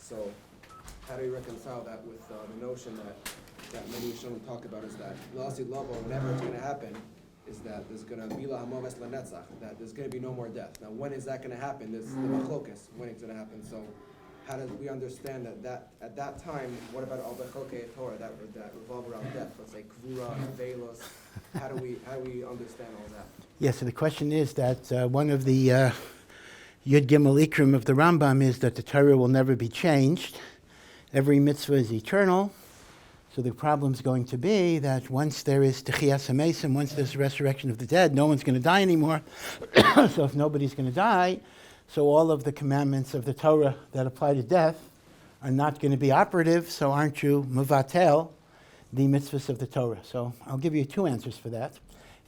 So how do you reconcile that with the notion that many Rishonim talk about is that Lasi Lavo, whenever it's going to happen, is that there's going to be that there's going to be no more death. Now, when is that going to happen? There's the machlokas, when it's going to happen. So how do we understand that at that time, what about all the Torah that revolve around death? Let's say kvura, velos. How do we understand all that? Yes, so the question is that one of the Yud Gimel Ikrim of the Rambam is that the Torah will never be changed. Every mitzvah is eternal. So the problem's going to be that once there is techiyas hameisim, once there's resurrection of the dead, no one's going to die anymore. So if nobody's going to die, so all of the commandments of the Torah that apply to death are not going to be operative, so aren't you mevatel the mitzvahs of the Torah? So I'll give you two answers for that.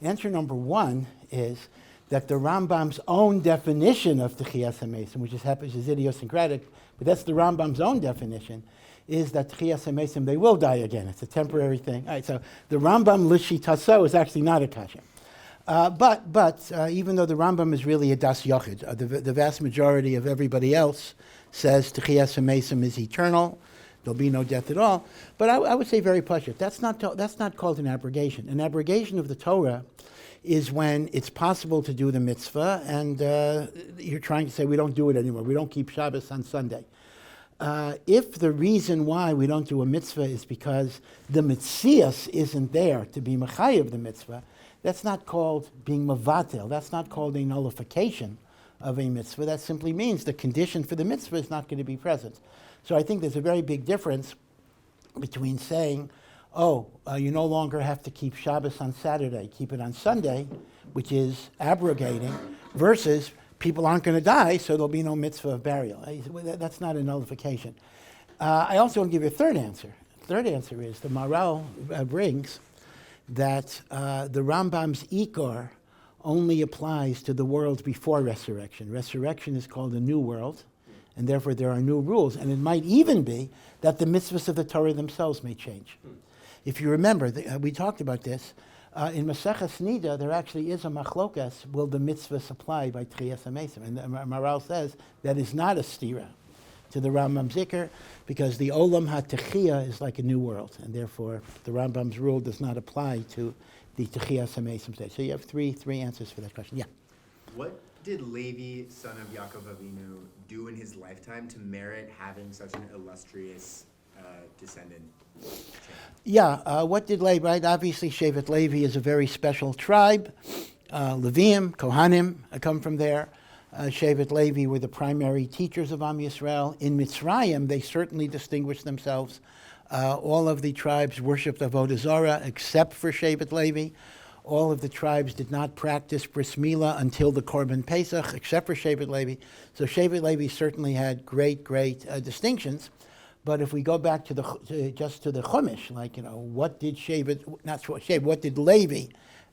Answer number one is that the Rambam's own definition of techiyas hameisim, which is idiosyncratic, but that's the Rambam's own definition, is that techiyas hameisim, they will die again. It's a temporary thing. All right, so the Rambam l'shitaso is actually not a kasha. But even though the Rambam is really a das yochid, the vast majority of everybody else says techiyas hameisim is eternal. There'll be no death at all. But I would say very pashut. That's not called an abrogation. An abrogation of the Torah is when it's possible to do the mitzvah and you're trying to say we don't do it anymore. We don't keep Shabbos on Sunday. If the reason why we don't do a mitzvah is because the mitzias isn't there to be mechayev the mitzvah, that's not called being mevatel. That's not called a nullification of a mitzvah. That simply means the condition for the mitzvah is not going to be present. So I think there's a very big difference between saying, you no longer have to keep Shabbos on Saturday, keep it on Sunday, which is abrogating, versus people aren't going to die, so there'll be no mitzvah of burial. That's not a nullification. I also want to give you a third answer. The third answer is the Maral brings that the Rambam's ikar only applies to the world before resurrection. Resurrection is called a new world, and therefore there are new rules. And it might even be that the mitzvahs of the Torah themselves may change. If you remember, we talked about this, in Maseches Nida, there actually is a machlokas, will the mitzvahs apply by techiyas hameisim? And Maral says that is not a stira to the Rambam's zikr, because the olam ha-techiyah is like a new world, and therefore the Rambam's rule does not apply to the techiyas hameisim stage. So you have three answers for that question. Yeah. What did Levi, son of Yaakov Avinu, do in his lifetime to merit having such an illustrious descendant? Yeah, what did Levi, right? Obviously, Shevet Levi is a very special tribe. Leviim, Kohanim come from there. Shevet Levi were the primary teachers of Am Yisrael. In Mitzrayim, they certainly distinguished themselves. All of the tribes worshipped Avodah Zarah except for Shevet Levi. All of the tribes did not practice bris milah until the Korban Pesach, except for Shevet Levi. So Shevet Levi certainly had great distinctions. But if we go back to the Chumash, like, what did Levi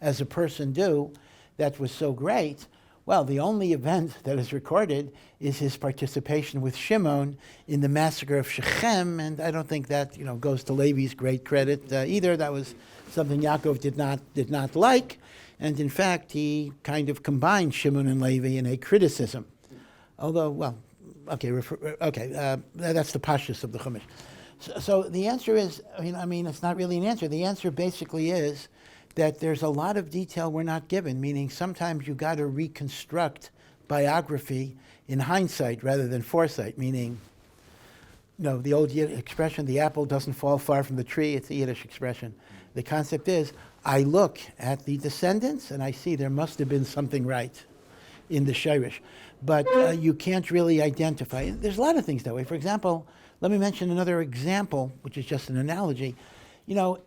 as a person do that was so great? Well, the only event that is recorded is his participation with Shimon in the massacre of Shechem, and I don't think that goes to Levi's great credit either. That was something Yaakov did not like, and in fact he kind of combined Shimon and Levi in a criticism. Although, well, that's the pashtus of the Chumash. So the answer is, I mean, it's not really an answer. The answer basically is that there's a lot of detail we're not given, meaning sometimes you got to reconstruct biography in hindsight rather than foresight, meaning, the old expression, the apple doesn't fall far from the tree, it's a Yiddish expression. The concept is, I look at the descendants and I see there must have been something right in the shirish. But you can't really identify. There's a lot of things that way. For example, let me mention another example, which is just an analogy. Esav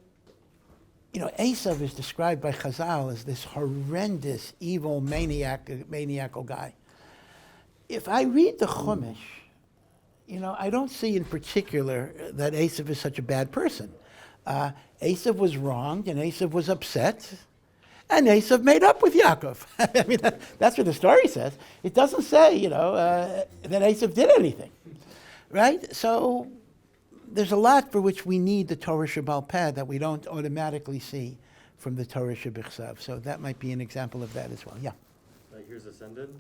is described by Chazal as this horrendous, evil, maniacal guy. If I read the Chumash, I don't see in particular that Esav is such a bad person. Esav was wronged, and Esav was upset, and Esav made up with Yaakov. I mean, that's what the story says. It doesn't say, that Esav did anything, right? So there's a lot for which we need the Torah Shebaal Peh that we don't automatically see from the Torah Shebichsav. So that might be an example of that as well. Yeah. Here's ascended.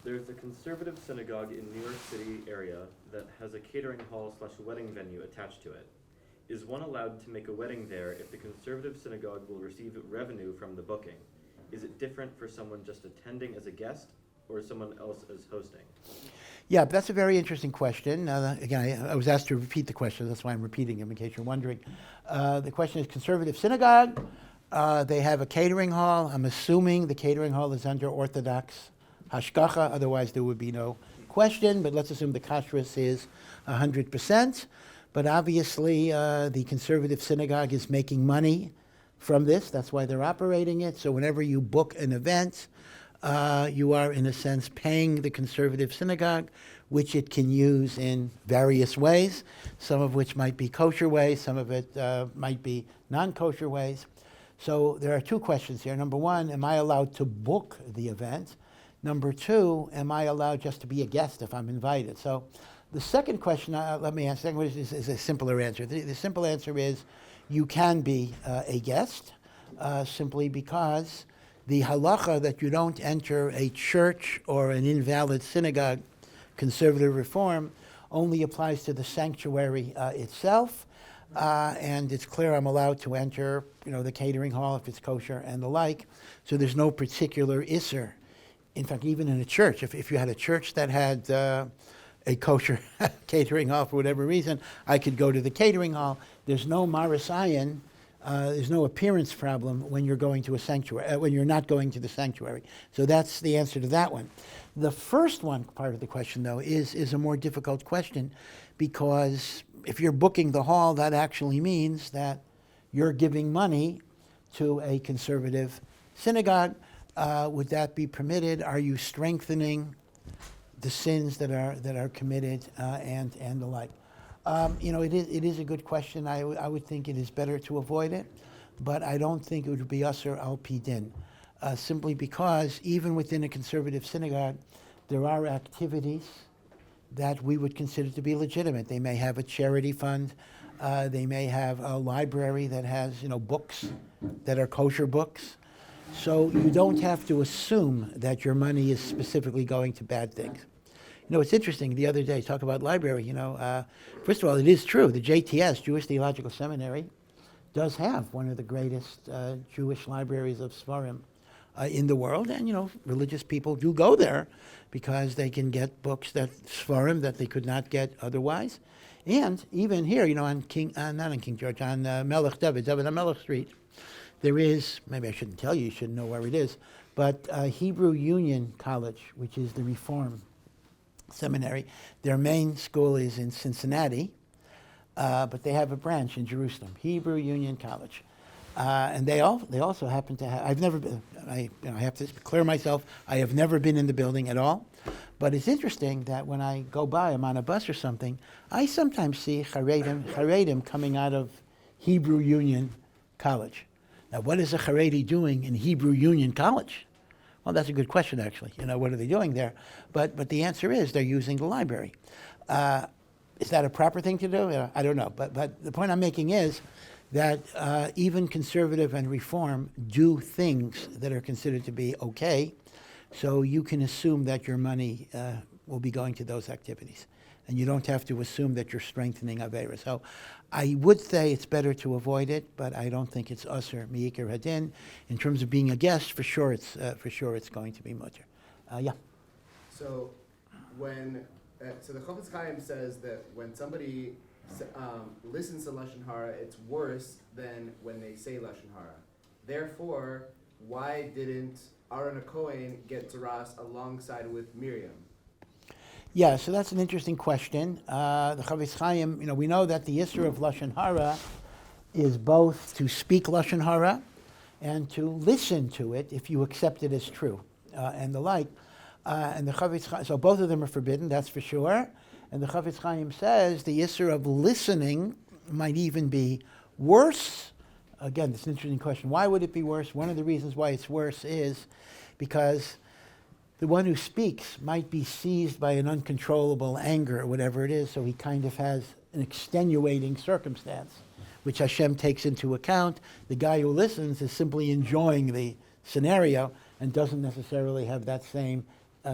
There's a conservative synagogue in New York City area that has a catering hall / wedding venue attached to it. Is one allowed to make a wedding there if the conservative synagogue will receive revenue from the booking? Is it different for someone just attending as a guest or someone else as hosting? Yeah, that's a very interesting question. Again, I was asked to repeat the question. That's why I'm repeating it in case you're wondering. The question is conservative synagogue. They have a catering hall. I'm assuming the catering hall is under Orthodox hashgacha. Otherwise, there would be no question. But let's assume the kashrus is 100%. But obviously, the conservative synagogue is making money from this. That's why they're operating it. So whenever you book an event, you are, in a sense, paying the conservative synagogue, which it can use in various ways, some of which might be kosher ways, some of it might be non-kosher ways. So there are two questions here. Number one, am I allowed to book the event? Number two, am I allowed just to be a guest if I'm invited? So the second question, let me answer, is a simpler answer. The simple answer is you can be a guest simply because the halacha that you don't enter a church or an invalid synagogue, conservative reform, only applies to the sanctuary itself. And it's clear I'm allowed to enter, the catering hall if it's kosher and the like. So there's no particular isser. In fact, even in a church, if you had a church that had a kosher catering hall for whatever reason, I could go to the catering hall. There's no marasayan, there's no appearance problem when you're going to a sanctuary, when you're not going to the sanctuary. So that's the answer to that one. The first one part of the question, though, is a more difficult question because if you're booking the hall, that actually means that you're giving money to a conservative synagogue. Would that be permitted? Are you strengthening the sins that are committed and the like? It is a good question. I would think it is better to avoid it, but I don't think it would be usher al pi din, simply because even within a conservative synagogue, there are activities that we would consider to be legitimate. They may have a charity fund. They may have a library that has books that are kosher books. So you don't have to assume that your money is specifically going to bad things. It's interesting. The other day, talk about library. First of all, it is true. The JTS, Jewish Theological Seminary, does have one of the greatest Jewish libraries of Svarim in the world, and religious people do go there because they can get books Svarim that they could not get otherwise. And even here, on not on King George, on Melech David HaMelech Street, there is, maybe I shouldn't tell you, you should know where it is, but Hebrew Union College, which is the Reform Seminary. Their main school is in Cincinnati, but they have a branch in Jerusalem, Hebrew Union College. And they also happen to have, I've never been, I have to clear myself, I have never been in the building at all. But it's interesting that when I go by, I'm on a bus or something, I sometimes see Haredim coming out of Hebrew Union College. Now, what is a Haredi doing in Hebrew Union College? Well, that's a good question, actually. What are they doing there? But the answer is they're using the library. Is that a proper thing to do? I don't know. But the point I'm making is that even conservative and reform do things that are considered to be okay. So you can assume that your money will be going to those activities. And you don't have to assume that you're strengthening Avera. So I would say it's better to avoid it, but I don't think it's usher mi'ikar hadin. In terms of being a guest, for sure it's going to be mutter. Yeah. So when the Chofetz Chaim says that when somebody listens to lashon hara, it's worse than when they say lashon hara. Therefore, why didn't Aaron HaKohen get tzaraas alongside with Miriam? Yeah, so that's an interesting question. The Chofetz Chaim, we know that the issur of lashon hara is both to speak lashon hara and to listen to it if you accept it as true, and the like. And the Chofetz Chaim, so both of them are forbidden, that's for sure. And the Chofetz Chaim says the issur of listening might even be worse. Again, it's an interesting question. Why would it be worse? One of the reasons why it's worse is because the one who speaks might be seized by an uncontrollable anger or whatever it is, so he kind of has an extenuating circumstance, which Hashem takes into account. The guy who listens is simply enjoying the scenario and doesn't necessarily have that same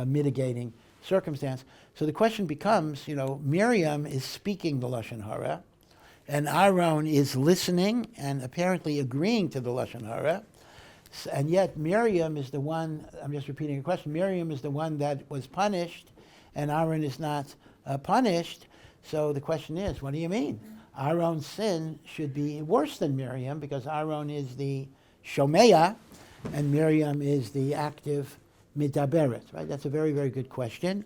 mitigating circumstance. So the question becomes, Miriam is speaking the lashon hara, and Aaron is listening and apparently agreeing to the lashon hara, and yet Miriam is the one, I'm just repeating a question, Miriam is the one that was punished, and Aaron is not punished. So the question is, what do you mean? Aaron's sin should be worse than Miriam because Aaron is the Somayach and Miriam is the active midaberet, right? That's a very, very good question.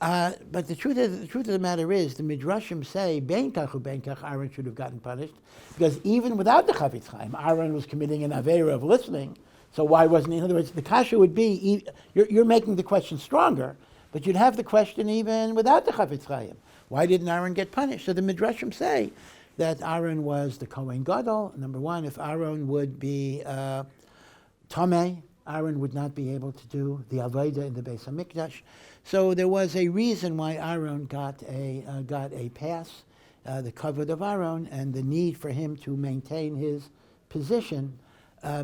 But the truth of the matter is, the Midrashim say, ben kach uben kach, Aaron should have gotten punished, because even without the Chafetz Chaim, Aaron was committing an avera of listening. So why wasn't he? In other words, the kasha would be, you're making the question stronger, but you'd have the question even without the Chafetz Chaim. Why didn't Aaron get punished? So the Midrashim say that Aaron was the Kohen Gadol. Number one, if Aaron would be Tameh, Aaron would not be able to do the Avodah in the Beis HaMikdash. So there was a reason why Aaron got a pass, the covet of Aaron, and the need for him to maintain his position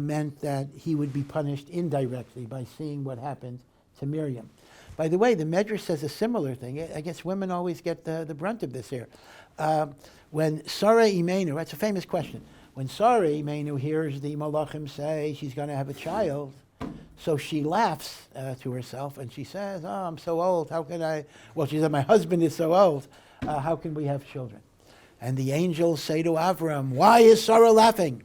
meant that he would be punished indirectly by seeing what happened to Miriam. By the way, the Medrash says a similar thing. I guess women always get the brunt of this here. When Sarah Imenu, that's a famous question, when Sarah Imenu hears the Malachim say she's going to have a child, so she laughs to herself and she says, oh, I'm so old, how can I, well, she said, my husband is so old, how can we have children? And the angels say to Avram, why is Sarah laughing?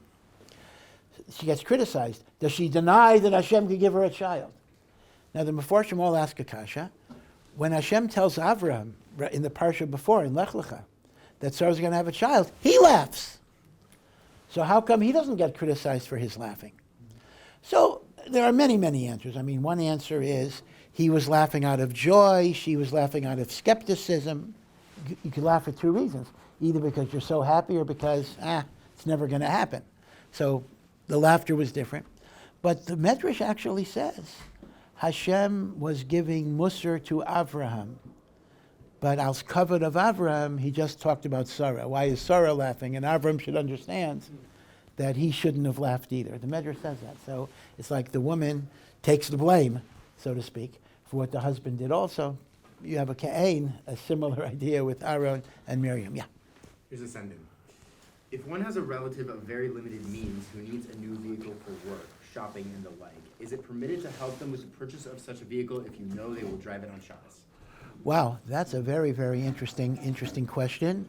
She gets criticized. Does she deny that Hashem could give her a child? Now the Meforshim all ask a kasha. When Hashem tells Avram in the parsha before, in Lech Lecha, that Sarah's going to have a child, he laughs. So how come he doesn't get criticized for his laughing? So there are many, many answers. I mean, one answer is he was laughing out of joy, she was laughing out of skepticism. You could laugh for two reasons, either because you're so happy or because, it's never going to happen. So the laughter was different. But the Medrash actually says Hashem was giving Musar to Avraham. But als covet of Avraham, he just talked about Sarah. Why is Sarah laughing? And Avraham should understand that he shouldn't have laughed either. The Medrash says that. So it's like the woman takes the blame, so to speak, for what the husband did also. You have a similar idea with Aaron and Miriam. Yeah. Here's a send-in. If one has a relative of very limited means who needs a new vehicle for work, shopping, and the like, is it permitted to help them with the purchase of such a vehicle if you know they will drive it on Shabbos? Wow, that's a very, very interesting question.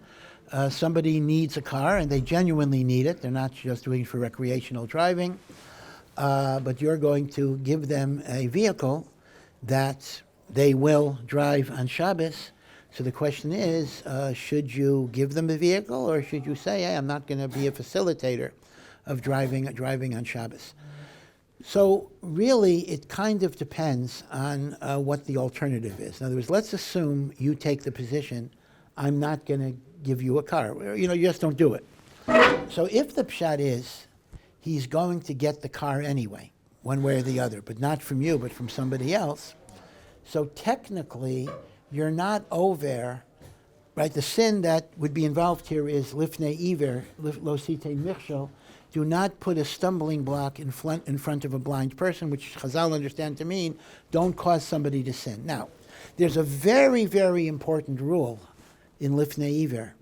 Somebody needs a car, and they genuinely need it. They're not just doing it for recreational driving, but you're going to give them a vehicle that they will drive on Shabbos. So the question is, should you give them a vehicle, or should you say, hey, I'm not going to be a facilitator of driving on Shabbos? So really, it kind of depends on what the alternative is. In other words, let's assume you take the position, I'm not going to give you a car. You just don't do it. So if the pshat is, he's going to get the car anyway, one way or the other, but not from you, but from somebody else. So technically, you're not over, right? The sin that would be involved here is lifnei iver, lo sitei michshol. Do not put a stumbling block in front of a blind person, which Chazal understand to mean, don't cause somebody to sin. Now, there's a very, very important rule in lifnei iver,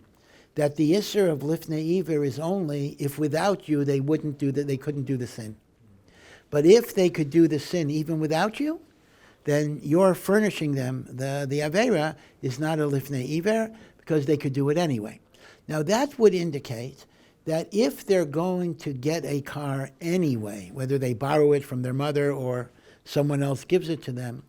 that the issur of lifnei iver is only if without you they couldn't do the sin. But if they could do the sin even without you, then you're furnishing them the avera is not a lifnei iver because they could do it anyway. Now that would indicate that if they're going to get a car anyway, whether they borrow it from their mother or someone else gives it to them,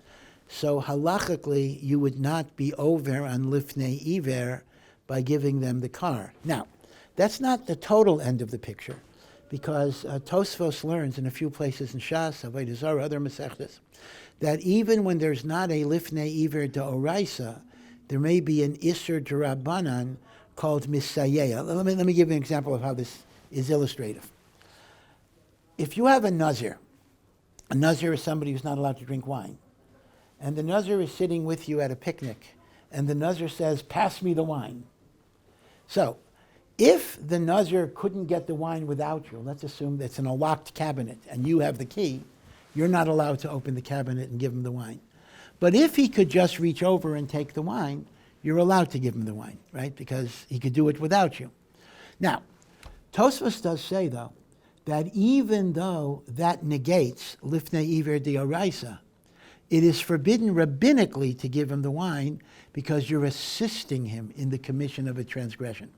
so halachically you would not be over on lifnei iver by giving them the car. Now, that's not the total end of the picture, because Tosfos learns in a few places in Shas, Avodah Zarah, other Masechtas, that even when there's not a lifnei iver d'oraisa, there may be an isur d'Rabbanan called misayeya. Let me give you an example of how this is illustrative. If you have a nazir is somebody who's not allowed to drink wine, and the nazir is sitting with you at a picnic, and the nazir says, pass me the wine. So, if the nazir couldn't get the wine without you, let's assume that's in a locked cabinet, and you have the key, you're not allowed to open the cabinet and give him the wine. But if he could just reach over and take the wine, you're allowed to give him the wine, right? Because he could do it without you. Now, Tosfos does say, though, that even though that negates lifnei iver deoraisa, it is forbidden rabbinically to give him the wine because you're assisting him in the commission of a transgression.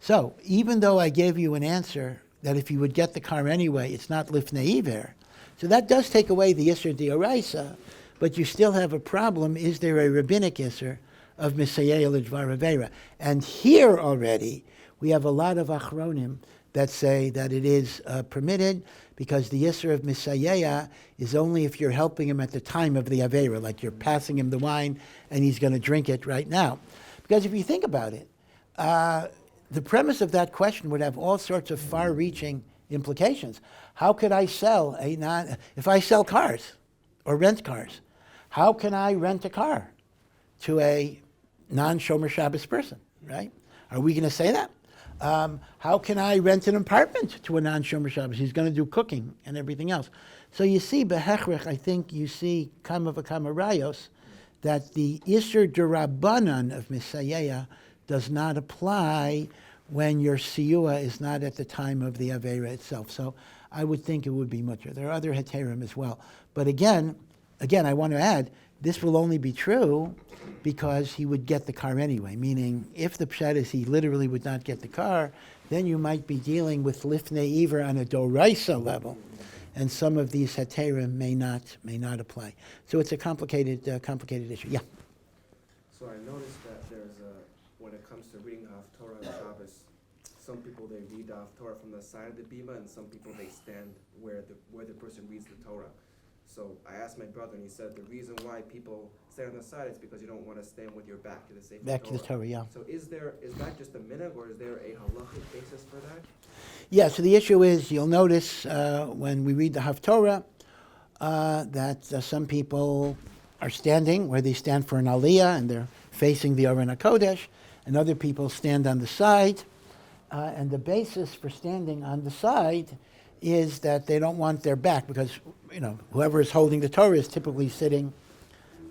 So even though I gave you an answer that if you would get the car anyway, it's not lifnei iver, so that does take away the isser deoraisa, but you still have a problem. Is there a rabbinic isser of misayeh l'dvar avera? And here already, we have a lot of achronim that say that it is permitted because the Yisr of Misayeh is only if you're helping him at the time of the Avera, like you're passing him the wine and he's going to drink it right now. Because if you think about it, the premise of that question would have all sorts of far-reaching implications. How could I sell if I sell cars or rent cars, how can I rent a car to a non-Shomer Shabbos person, right? Are we going to say that? How can I rent an apartment to a non-Shomer Shabbos? He's going to do cooking and everything else. So you see, behechrech, I think you see kama v'kama rayos, that the Isser Durabanan of Misayeh does not apply when your siyua is not at the time of the Avera itself. So I would think it would be mutter. There are other heterim as well. But again, I want to add, this will only be true because he would get the car anyway, meaning if the pshat is he literally would not get the car, then you might be dealing with lifnei iver on a doraisa level, and some of these heterim may not apply. So it's a complicated issue. Yeah. So I noticed that when it comes to reading haftarah and Shabbos, some people they read the haftarah from the side of the bimah, and some people they stand where the person reads the Torah. So I asked my brother, and he said the reason why people stand on the side is because you don't want to stand with your back to the sefer. Back to the Torah, yeah. So is that just a minhag, or is there a halachic basis for that? Yeah, so the issue is, you'll notice when we read the haftarah that some people are standing where they stand for an aliyah, and they're facing the Aron HaKodesh, and other people stand on the side. And the basis for standing on the side is that they don't want their back, because whoever is holding the Torah is typically sitting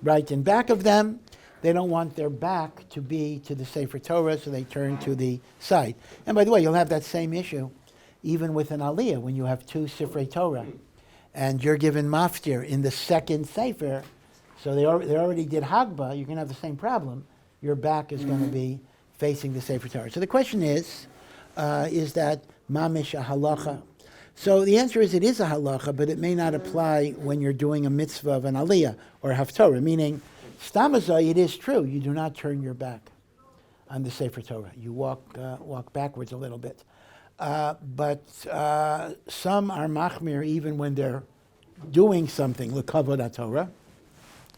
right in back of them. They don't want their back to be to the sefer Torah, so they turn to the side. And by the way, you'll have that same issue even with an aliyah when you have two sefer Torah, and you're given maftir in the second sefer, so they already did hagbah. You can have the same problem. Your back is going to be facing the sefer Torah. So the question is that mamish a halacha? So the answer is it is a halacha, but it may not apply when you're doing a mitzvah of an aliyah or haftarah, meaning, stamazai, it is true, you do not turn your back on the sefer Torah. You walk backwards a little bit. But some are machmir even when they're doing something, l'kavod HaTorah,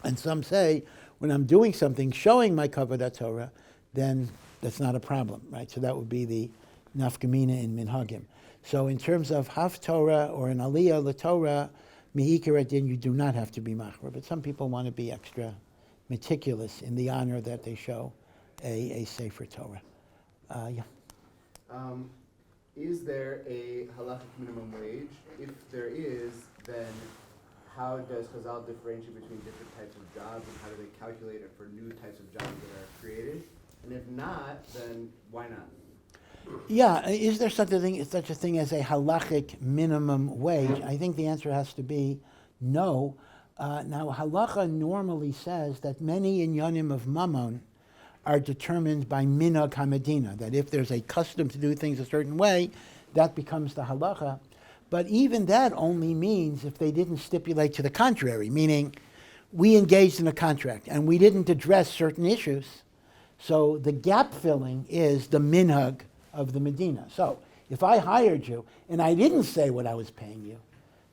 and some say, when I'm doing something showing my kavod HaTorah, then that's not a problem, right? So that would be the nafkamina in minhagim. So in terms of haftarah or an aliyah l'Torah, mi'ikar adin, you do not have to be machmir, but some people want to be extra meticulous in the honor that they show a sefer Torah. Yeah. Is there a halachic minimum wage? If there is, then how does Chazal differentiate between different types of jobs, and how do they calculate it for new types of jobs that are created? And if not, then why not? Yeah, is there such a thing as a halachic minimum wage? I think the answer has to be no. Now, halacha normally says that many inyanim of mammon are determined by minhag hamedina, that if there's a custom to do things a certain way, that becomes the halacha. But even that only means if they didn't stipulate to the contrary, meaning we engaged in a contract and we didn't address certain issues. So the gap filling is the minhag of the Medina. So if I hired you and I didn't say what I was paying you,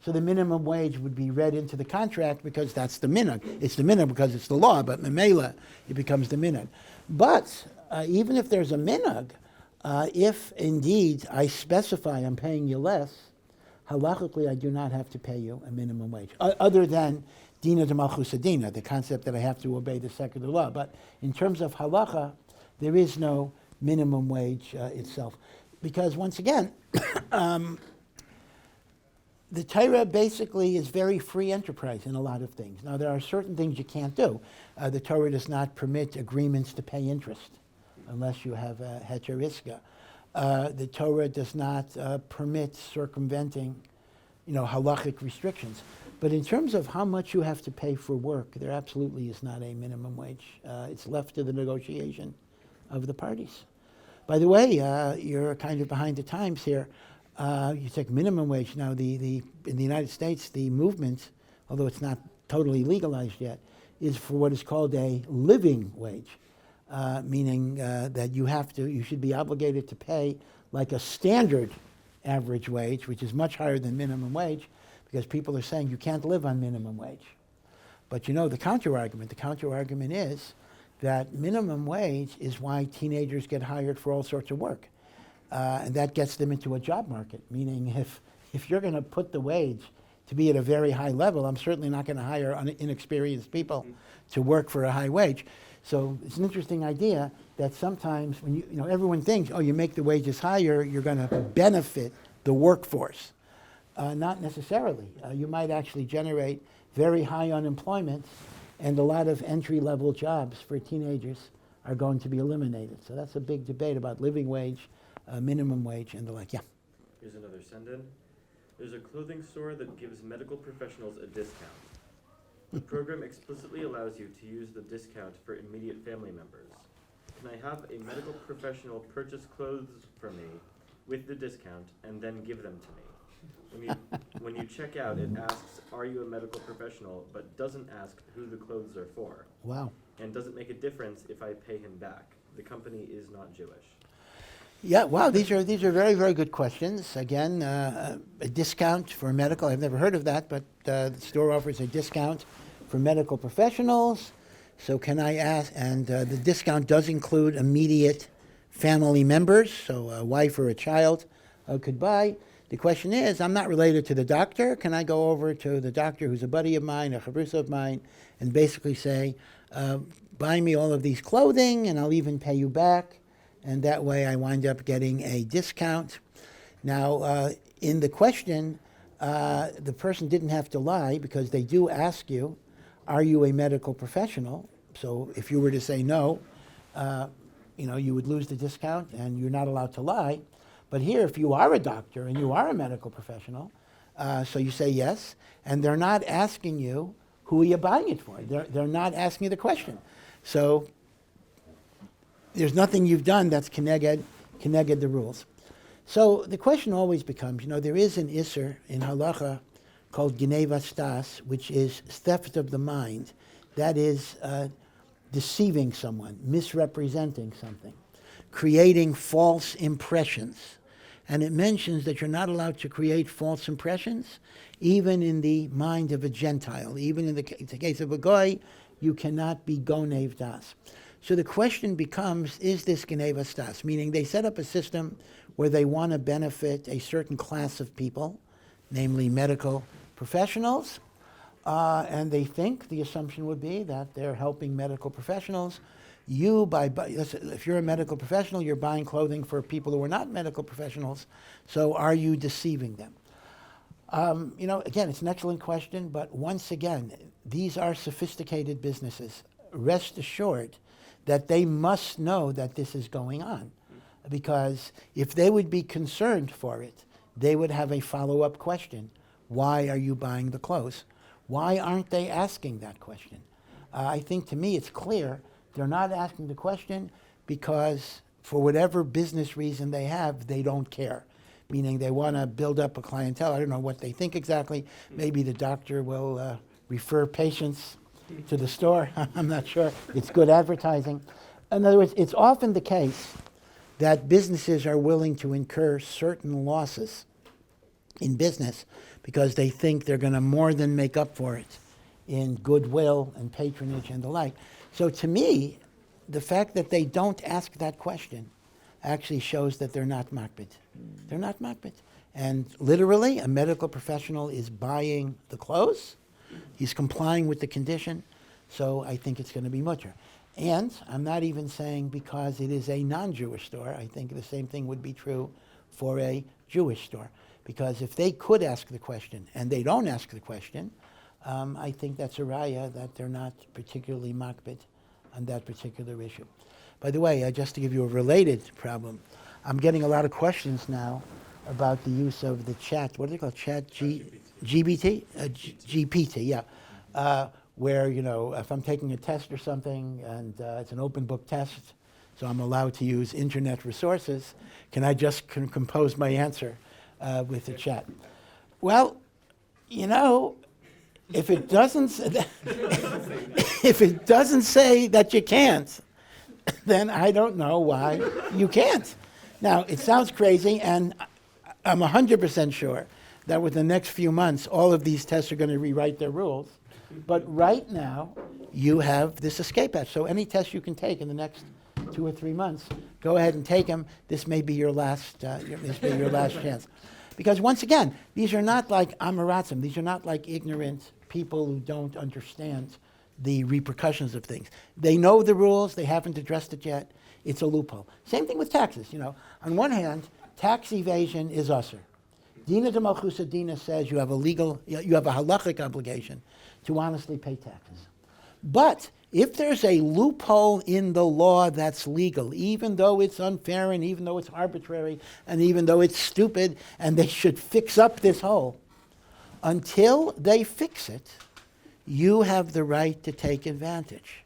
so the minimum wage would be read into the contract because that's the minhag. It's the minhag because it's the law, but memela, it becomes the minhag. But even if there's a minhag, if indeed I specify I'm paying you less, halachically I do not have to pay you a minimum wage, other than dina de malchus adina, the concept that I have to obey the secular law. But in terms of halacha, there is no minimum wage itself. Because once again, The Torah basically is very free enterprise in a lot of things. Now, there are certain things you can't do. The Torah does not permit agreements to pay interest unless you have a heteriska. The Torah does not permit circumventing, halachic restrictions. But in terms of how much you have to pay for work, there absolutely is not a minimum wage. It's left to the negotiation of the parties. By the way, you're kind of behind the times here. You take minimum wage. Now, in the United States, the movement, although it's not totally legalized yet, is for what is called a living wage, meaning that you should be obligated to pay like a standard average wage, which is much higher than minimum wage, because people are saying you can't live on minimum wage. But the counter-argument is that minimum wage is why teenagers get hired for all sorts of work. And that gets them into a job market, meaning if you're going to put the wage to be at a very high level, I'm certainly not going to hire inexperienced people to work for a high wage. So it's an interesting idea that sometimes when everyone thinks, you make the wages higher, you're going to benefit the workforce. Not necessarily. You might actually generate very high unemployment, and a lot of entry-level jobs for teenagers are going to be eliminated. So that's a big debate about living wage, minimum wage, and the like. Yeah. Here's another send-in. There's a clothing store that gives medical professionals a discount. The program explicitly allows you to use the discount for immediate family members. Can I have a medical professional purchase clothes for me with the discount and then give them to me? When you check out, it asks, "Are you a medical professional?" but doesn't ask who the clothes are for. Wow. And does it make a difference if I pay him back? The company is not Jewish. Yeah, wow, these are very, very good questions. Again, a discount for medical, I've never heard of that, but the store offers a discount for medical professionals. So can I ask, and the discount does include immediate family members, so a wife or a child could buy. The question is, I'm not related to the doctor. Can I go over to the doctor who's a buddy of mine, a chavrusa of mine, and basically say, buy me all of these clothing and I'll even pay you back? And that way I wind up getting a discount. Now, in the question, the person didn't have to lie because they do ask you, are you a medical professional? So if you were to say no, you would lose the discount and you're not allowed to lie. But here, if you are a doctor and you are a medical professional, so you say yes, and they're not asking you who are you buying it for. They're not asking you the question. So there's nothing you've done that's connected the rules. So the question always becomes, there is an isser in halacha called ginevas das, which is theft of the mind. That is deceiving someone, misrepresenting something, creating false impressions. And it mentions that you're not allowed to create false impressions, even in the mind of a Gentile. Even in the case of a goy, you cannot be gonev das. So the question becomes, is this ginevas das? Meaning they set up a system where they want to benefit a certain class of people, namely medical professionals, and they think the assumption would be that they're helping medical professionals. If you're a medical professional, you're buying clothing for people who are not medical professionals, so are you deceiving them? Again, it's an excellent question, but once again, these are sophisticated businesses. Rest assured that they must know that this is going on, because if they would be concerned for it, they would have a follow-up question. Why are you buying the clothes? Why aren't they asking that question? I think to me it's clear they're not asking the question because for whatever business reason they have, they don't care. Meaning they want to build up a clientele. I don't know what they think exactly. Maybe the doctor will refer patients to the store. I'm not sure. It's good advertising. In other words, it's often the case that businesses are willing to incur certain losses in business because they think they're going to more than make up for it in goodwill and patronage and the like. So to me, the fact that they don't ask that question actually shows that they're not makbid. They're not makbid. And literally, a medical professional is buying the clothes. He's complying with the condition. So I think it's going to be mutter. And I'm not even saying because it is a non-Jewish store. I think the same thing would be true for a Jewish store. Because if they could ask the question and they don't ask the question, I think that's a raya that they're not particularly makbid on that particular issue. By the way, just to give you a related problem, I'm getting a lot of questions now about the use of the chat. What do they call it? GBT? GPT, yeah. Where, if I'm taking a test or something and it's an open book test, so I'm allowed to use internet resources, can I just compose my answer with the chat? Well, if it doesn't say that you can't, then I don't know why you can't. Now, it sounds crazy, and I'm 100% sure that within the next few months, all of these tests are going to rewrite their rules. But right now, you have this escape hatch. So any test you can take in the next 2 or 3 months, go ahead and take them. This may be your last chance. Because once again, these are not like amaratzim. These are not like ignorant people who don't understand the repercussions of things. They know the rules. They haven't addressed it yet. It's a loophole. Same thing with taxes. On one hand, tax evasion is usher. Dina de Malchusa Dina says you have a halachic obligation to honestly pay taxes. But if there's a loophole in the law that's legal, even though it's unfair and even though it's arbitrary and even though it's stupid and they should fix up this hole, until they fix it, you have the right to take advantage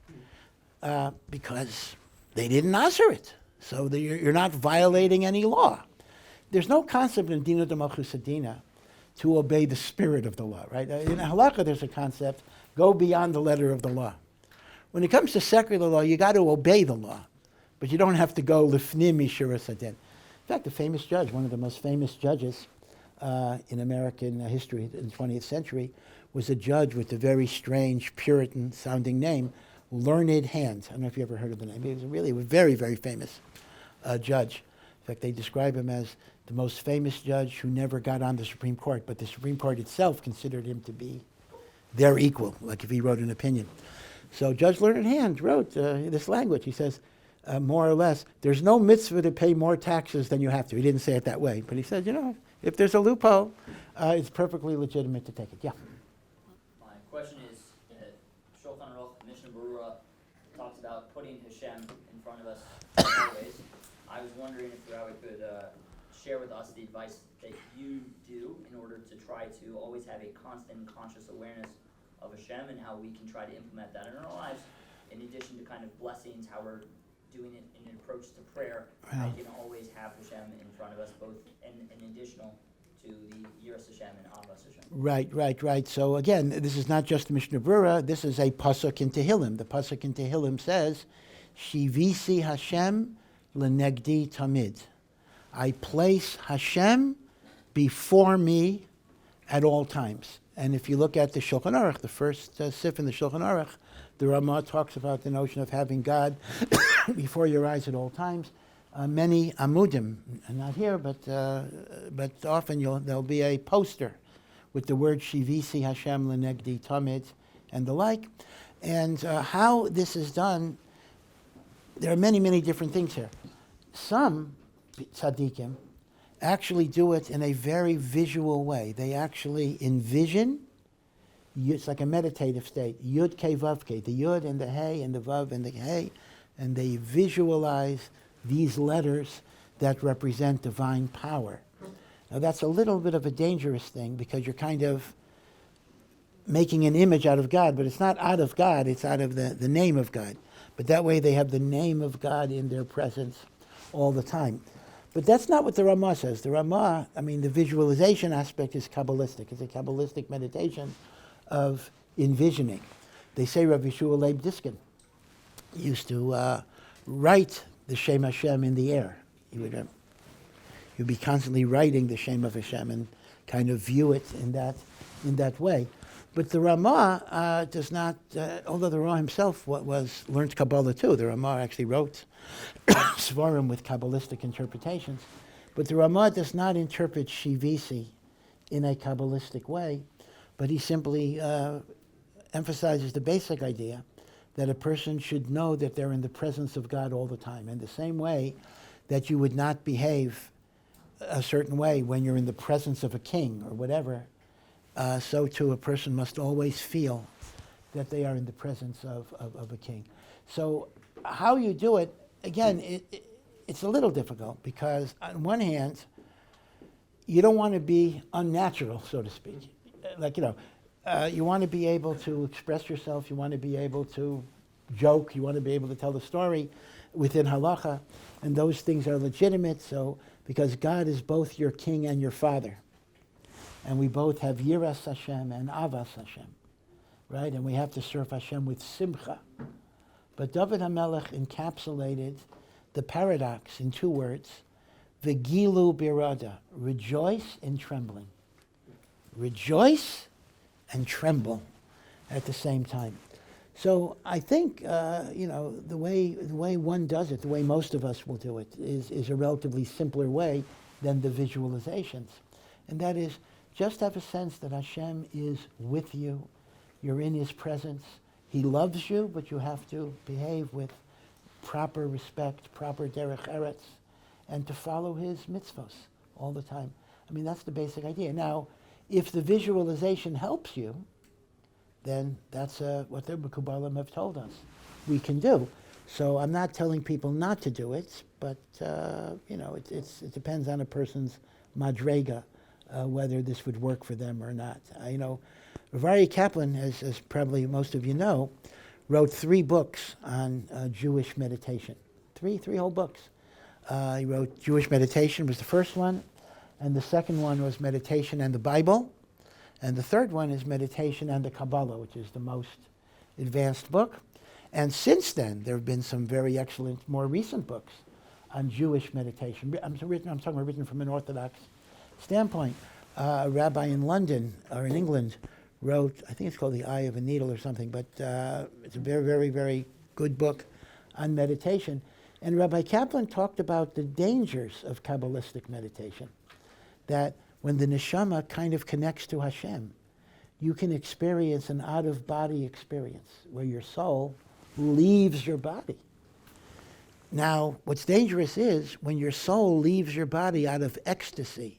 because they didn't answer it. So you're not violating any law. There's no concept in Dina de Malchusa Dina to obey the spirit of the law, right? In halacha, there's a concept, go beyond the letter of the law. When it comes to secular law, you got to obey the law, but you don't have to go lifnim mishura sadin. In fact, a famous judge, one of the most famous judges in American history in the 20th century, was a judge with a very strange Puritan-sounding name, Learned Hand. I don't know if you ever heard of the name. He was really a very, very famous judge. In fact, they describe him as the most famous judge who never got on the Supreme Court, but the Supreme Court itself considered him to be their equal, like if he wrote an opinion. So Judge Learned Hand wrote this language. He says, more or less, there's no mitzvah to pay more taxes than you have to. He didn't say it that way, but he said, if there's a loophole, it's perfectly legitimate to take it. Yeah. My question is, Shulchan Aruch, Mishnah Berurah talks about putting Hashem in front of us always. I was wondering if the Rabbi could share with us the advice that you do in order to try to always have a constant and conscious awareness of Hashem and how we can try to implement that in our lives, in addition to kind of blessings, how we're doing it in an approach to prayer. How you can always have Hashem in front of us, both and additional to the Yiras Hashem and Avas Hashem. Right. So again, this is not just the Mishnah Berurah, this is a pasuk in Tehillim. The pasuk in Tehillim says, Shivisi Hashem lenegdi tamid. I place Hashem before me at all times. And if you look at the Shulchan Aruch, the first sefer in the Shulchan Aruch, the Ramah talks about the notion of having God before your eyes at all times. Many amudim, not here, but often there'll be a poster with the word Shivisi Hashem lenegdi tamid and the like. And how this is done, there are many, many different things here. Some tzaddikim actually do it in a very visual way. They actually envision, it's like a meditative state, Yud Ke Vav Ke, the Yud and the Hey and the Vav and the Hey, and they visualize these letters that represent divine power. Now that's a little bit of a dangerous thing because you're kind of making an image out of God, but it's not out of God, it's out of the name of God. But that way they have the name of God in their presence all the time. But that's not what the Ramah says. The Ramah, the visualization aspect is Kabbalistic. It's a Kabbalistic meditation of envisioning. They say Rabbi Yeshua Leib Diskin used to write the Shem Hashem in the air. He'd be constantly writing the Shem of Hashem and kind of view it in that way. But the Ramah does not, although the Ramah himself learned Kabbalah too. The Ramah actually wrote Svarim with Kabbalistic interpretations. But the Ramah does not interpret Shivisi in a Kabbalistic way, but he simply emphasizes the basic idea that a person should know that they're in the presence of God all the time. In the same way that you would not behave a certain way when you're in the presence of a king or whatever, so too a person must always feel that they are in the presence of a king. So how you do it, again, it's a little difficult because on one hand, you don't want to be unnatural, so to speak. Like, you want to be able to express yourself, you want to be able to joke, you want to be able to tell the story within halacha, and those things are legitimate, so because God is both your king and your father. And we both have yiras Hashem and avas Hashem, right? And we have to serve Hashem with simcha. But David HaMelech encapsulated the paradox in 2 words, V'gilu birada, rejoice and trembling. Rejoice and tremble at the same time. So I think, the way one does it, the way most of us will do it, is a relatively simpler way than the visualizations. And that is, just have a sense that Hashem is with you. You're in His presence. He loves you, but you have to behave with proper respect, proper derech eretz, and to follow His mitzvos all the time. I mean, that's the basic idea. Now, if the visualization helps you, then that's what the Mekubalim have told us we can do. So I'm not telling people not to do it, but it depends on a person's madrega, whether this would work for them or not. Rabbi Kaplan, as probably most of you know, wrote 3 books on Jewish meditation. Three whole books. He wrote Jewish Meditation was the first one, and the second one was Meditation and the Bible, and the third one is Meditation and the Kabbalah, which is the most advanced book. And since then, there have been some very excellent, more recent books on Jewish meditation. I'm talking about written from an Orthodox standpoint. A rabbi in London, or in England, wrote, I think it's called The Eye of a Needle or something, but it's a very, very, very good book on meditation. And Rabbi Kaplan talked about the dangers of Kabbalistic meditation, that when the neshama kind of connects to Hashem, you can experience an out-of-body experience where your soul leaves your body. Now, what's dangerous is when your soul leaves your body out of ecstasy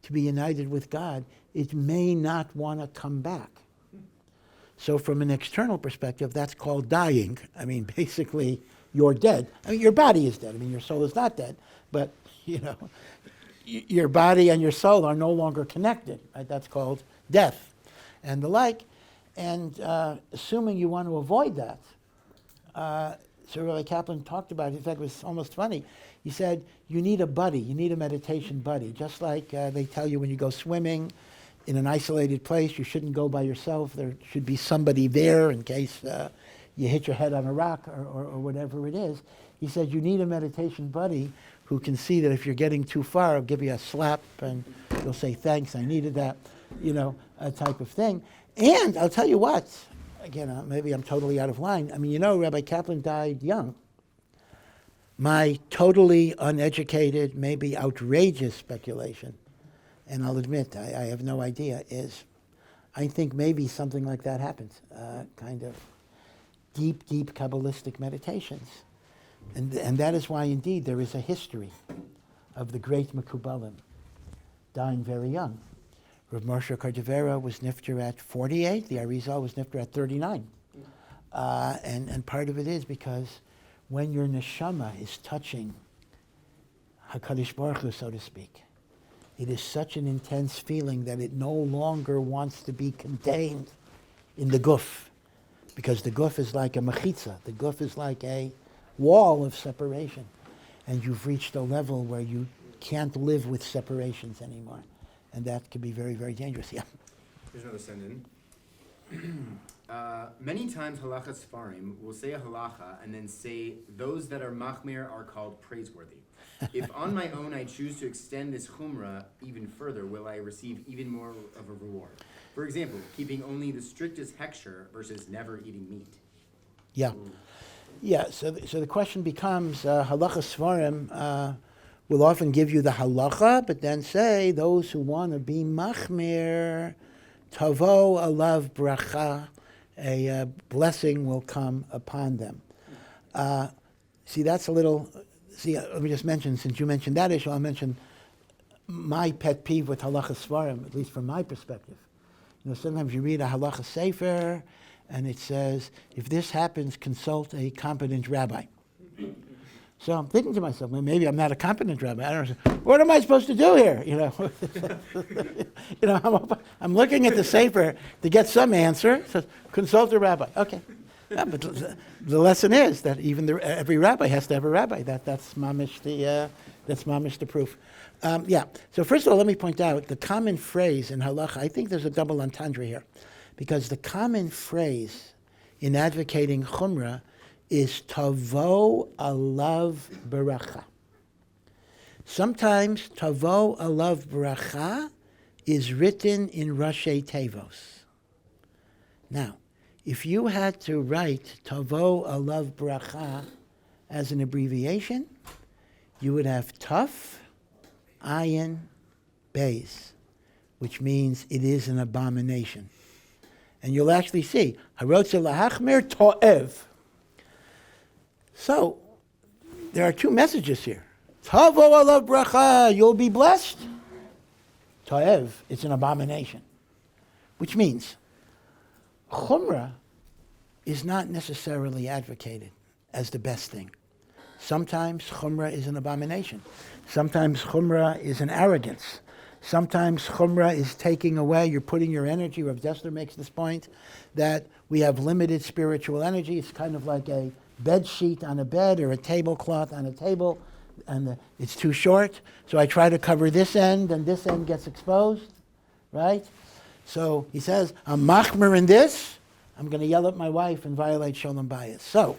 to be united with God, it may not want to come back. So from an external perspective, that's called dying. I mean, basically, you're dead. I mean, your body is dead. I mean, your soul is not dead. But, your body and your soul are no longer connected. Right? That's called death and the like. And assuming you want to avoid that, so Rabbi Kaplan talked about it. In fact, it was almost funny. He said, you need a buddy. You need a meditation buddy. Just like they tell you when you go swimming in an isolated place, you shouldn't go by yourself. There should be somebody there in case you hit your head on a rock or whatever it is. He said, you need a meditation buddy who can see that if you're getting too far, I'll give you a slap and you'll say, thanks, I needed that, a type of thing. And I'll tell you what, again, maybe I'm totally out of line. I mean, Rabbi Kaplan died young. My totally uneducated, maybe outrageous speculation, and I'll admit I have no idea, is I think maybe something like that happens, kind of deep Kabbalistic meditations. And that is why, indeed, there is a history of the great Mekubalim dying very young. Rav Moshe Cordovera was nifter at 48. The Arizal was nifter at 39. And part of it is because when your neshama is touching HaKadosh Baruch Hu, so to speak, it is such an intense feeling that it no longer wants to be contained in the guf, because the guf is like a mechitza. The guf is like a wall of separation, and you've reached a level where you can't live with separations anymore, and that can be very, very dangerous. Yeah. Here's another send-in. Many times halacha sfarim will say a halacha and then say those that are machmir are called praiseworthy. If on my own I choose to extend this chumrah even further, will I receive even more of a reward? For example, keeping only the strictest hechsher versus never eating meat. Yeah. Yeah, so the question becomes, halacha svarim will often give you the halacha, but then say those who want to be machmir, tavo alav bracha, a blessing will come upon them. Let me just mention, since you mentioned that issue, I'll mention my pet peeve with halacha svarim, at least from my perspective. Sometimes you read a halacha sefer, and it says, if this happens, consult a competent rabbi. So I'm thinking to myself, well, maybe I'm not a competent rabbi. I don't know. What am I supposed to do here? I'm looking at the sefer to get some answer. It says, consult a rabbi. Okay. Yeah, but the lesson is that even every rabbi has to have a rabbi. That's mamish the proof. So first of all, let me point out the common phrase in halacha. I think there's a double entendre here, because the common phrase in advocating chumrah is tavo alav baracha. Sometimes tavo alav baracha is written in Rashi Tevos. Now, if you had to write tavo alav baracha as an abbreviation, you would have taf, ayin, beis, which means it is an abomination. And you'll actually see, harotze lahachmir to'ev. So, there are two messages here. Tavo alav bracha, you'll be blessed. To'ev, it's an abomination. Which means, chumrah is not necessarily advocated as the best thing. Sometimes chumrah is an abomination. Sometimes chumrah is an arrogance. Sometimes chumrah is taking away, you're putting your energy. Rav Dessler makes this point, that we have limited spiritual energy. It's kind of like a bed sheet on a bed or a tablecloth on a table, and it's too short. So I try to cover this end, and this end gets exposed, right? So he says, I'm machmir in this, I'm going to yell at my wife and violate shalom bayis. So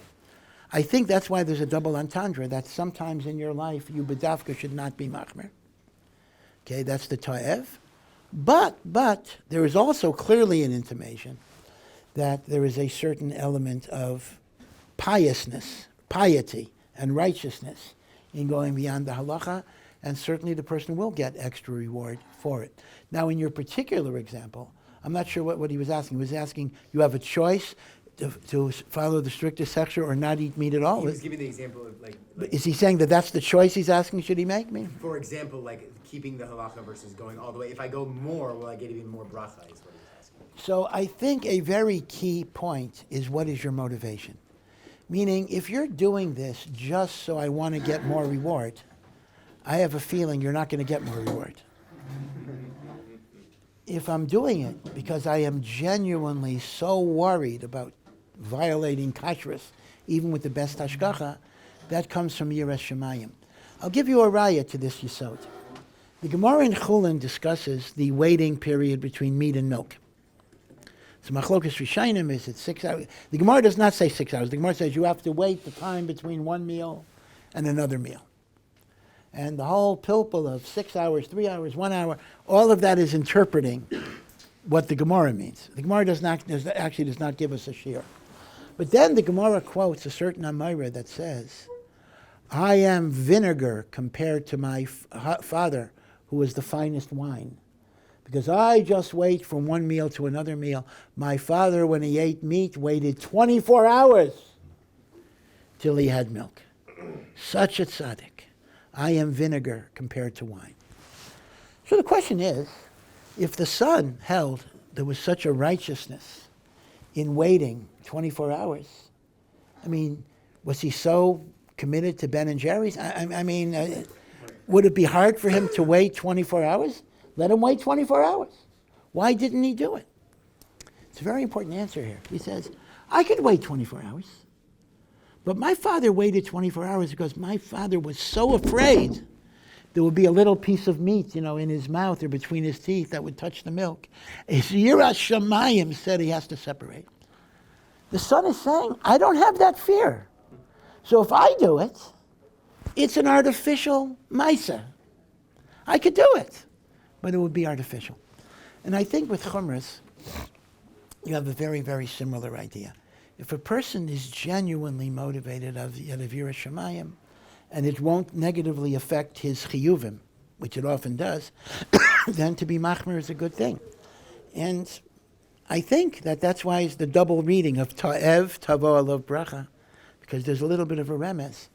I think that's why there's a double entendre, that sometimes in your life you bedavka should not be machmir. Okay, that's the ta'ev. But there is also clearly an intimation that there is a certain element of piousness, piety, and righteousness in going beyond the halacha, and certainly the person will get extra reward for it. Now, in your particular example, I'm not sure what he was asking. He was asking, you have a choice to follow the strictest section or not eat meat at all. He was giving the example of like is he saying that that's the choice he's asking? Should he make me? for example, like keeping the halacha versus going all the way. If I go more, will I get even more bracha? Is what he's asking. So I think a very key point is, what is your motivation? Meaning, if you're doing this just so I want to get more reward, I have a feeling you're not going to get more reward. If I'm doing it because I am genuinely so worried about violating kashrus, even with the best hashgacha, that comes from Yiras Shamayim. I'll give you a raya to this yesod. The Gemara in Chulin discusses the waiting period between meat and milk. So machlokas rishayim, is it 6 hours? The Gemara does not say 6 hours. The Gemara says you have to wait the time between one meal and another meal. And the whole pilpul of 6 hours, 3 hours, 1 hour, all of that is interpreting what the Gemara means. The Gemara does not give us a shiur. But then the Gemara quotes a certain Amira that says, I am vinegar compared to my father, who is the finest wine. Because I just wait from one meal to another meal. My father, when he ate meat, waited 24 hours till he had milk. Such a tzaddik. I am vinegar compared to wine. So the question is, if the son held there was such a righteousness in waiting 24 hours, I mean, was he so committed to Ben and Jerry's? I mean, would it be hard for him to wait 24 hours? Let him wait 24 hours. Why didn't he do it? It's a very important answer here. He says, I could wait 24 hours. But my father waited 24 hours because my father was so afraid there would be a little piece of meat, in his mouth or between his teeth that would touch the milk. Yiras Shamayim said he has to separate. The son is saying, I don't have that fear. So if I do it, it's an artificial maisa. I could do it, but it would be artificial. And I think with chumras, you have a very, very similar idea. If a person is genuinely motivated of Yiras Shamayim, and it won't negatively affect his chiyuvim, which it often does, then to be machmir is a good thing. And I think that's why it's the double reading of ta'ev, tavo alav bracha, because there's a little bit of a remez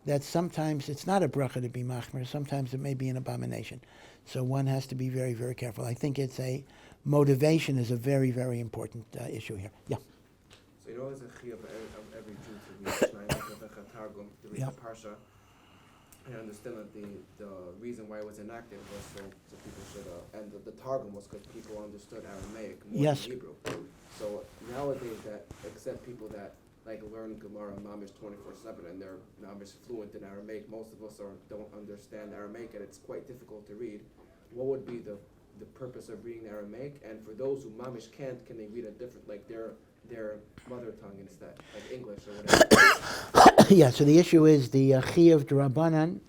that sometimes it's not a bracha to be machmir, sometimes it may be an abomination. So one has to be very, very careful. I think it's a motivation is a very, very important issue here. Yeah. So you know, it's a chiyuv of every Jew to read the targum, to read Yeah. the parsha. I understand that the reason why it was enacted was so people should, and the targum was because people understood Aramaic more Yes. than Hebrew. So nowadays, that except people that like learn Gemara mamish 24/7 and they're mamish fluent in Aramaic, most of us don't understand Aramaic and it's quite difficult to read. What would be the purpose of reading Aramaic? And for those who mamish can't, can they read a different, like their mother tongue instead, like English or whatever? Yeah, so the issue is the chiyuv d'Rabbanan,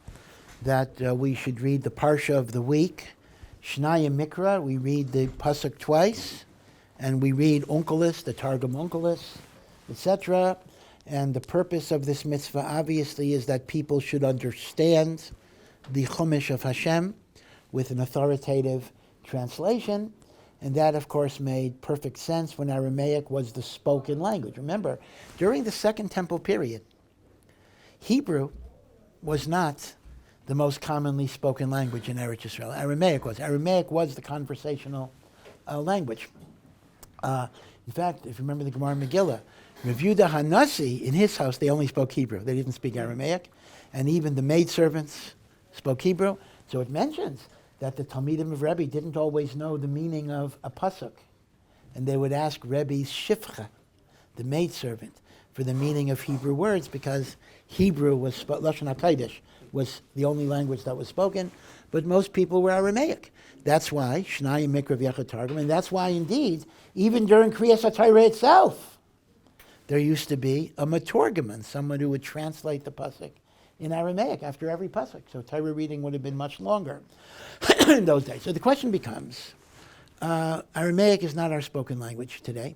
that we should read the parsha of the week. Shnaya Mikra, we read the pasuk twice, and we read Onkelos, the targum Onkelos, etc. And the purpose of this mitzvah, obviously, is that people should understand the Chumash of Hashem with an authoritative translation. And that, of course, made perfect sense when Aramaic was the spoken language. Remember, during the Second Temple period, Hebrew was not the most commonly spoken language in Eretz Yisrael. Aramaic was. Aramaic was the conversational language. In fact, if you remember the Gemara Megillah, Rav Yehuda Hanasi, in his house, they only spoke Hebrew. They didn't speak Aramaic. And even the maidservants spoke Hebrew. So it mentions that the Talmidim of Rabbi didn't always know the meaning of a pasuk. And they would ask Rebbe's shifcha, the maidservant, for the meaning of Hebrew words, because Hebrew was, lashon HaKodesh, was the only language that was spoken, but most people were Aramaic. That's why, Shnai Mikra v'echad targum, and that's why, indeed, even during Kriyas HaTorah itself, there used to be a maturgaman, someone who would translate the pasuk in Aramaic after every pasuk. So Torah reading would have been much longer in those days. So the question becomes, Aramaic is not our spoken language today.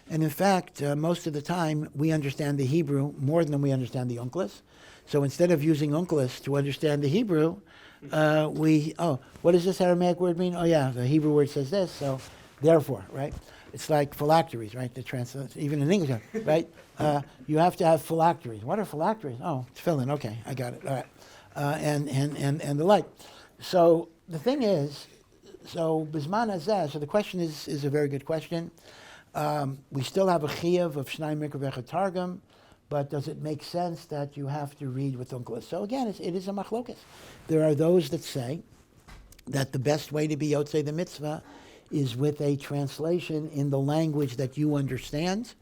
And in fact, most of the time, we understand the Hebrew more than we understand the Onkelos. So instead of using Onkelos to understand the Hebrew, what does this Aramaic word mean? Oh yeah, the Hebrew word says this, so therefore, right? It's like phylacteries, right? The translation, even in English, right? You have to have phylacteries. What are phylacteries? Oh, tefillin. Okay, I got it. All right, and the like. So the thing is, so bisman hazeh. So the question is a very good question. We still have a chiyuv of shnai mikra v'echad targum, but does it make sense that you have to read with Onkelos? So again, it is a machlokas. There are those that say that the best way to be yotzei the mitzvah is with a translation in the language that you understand,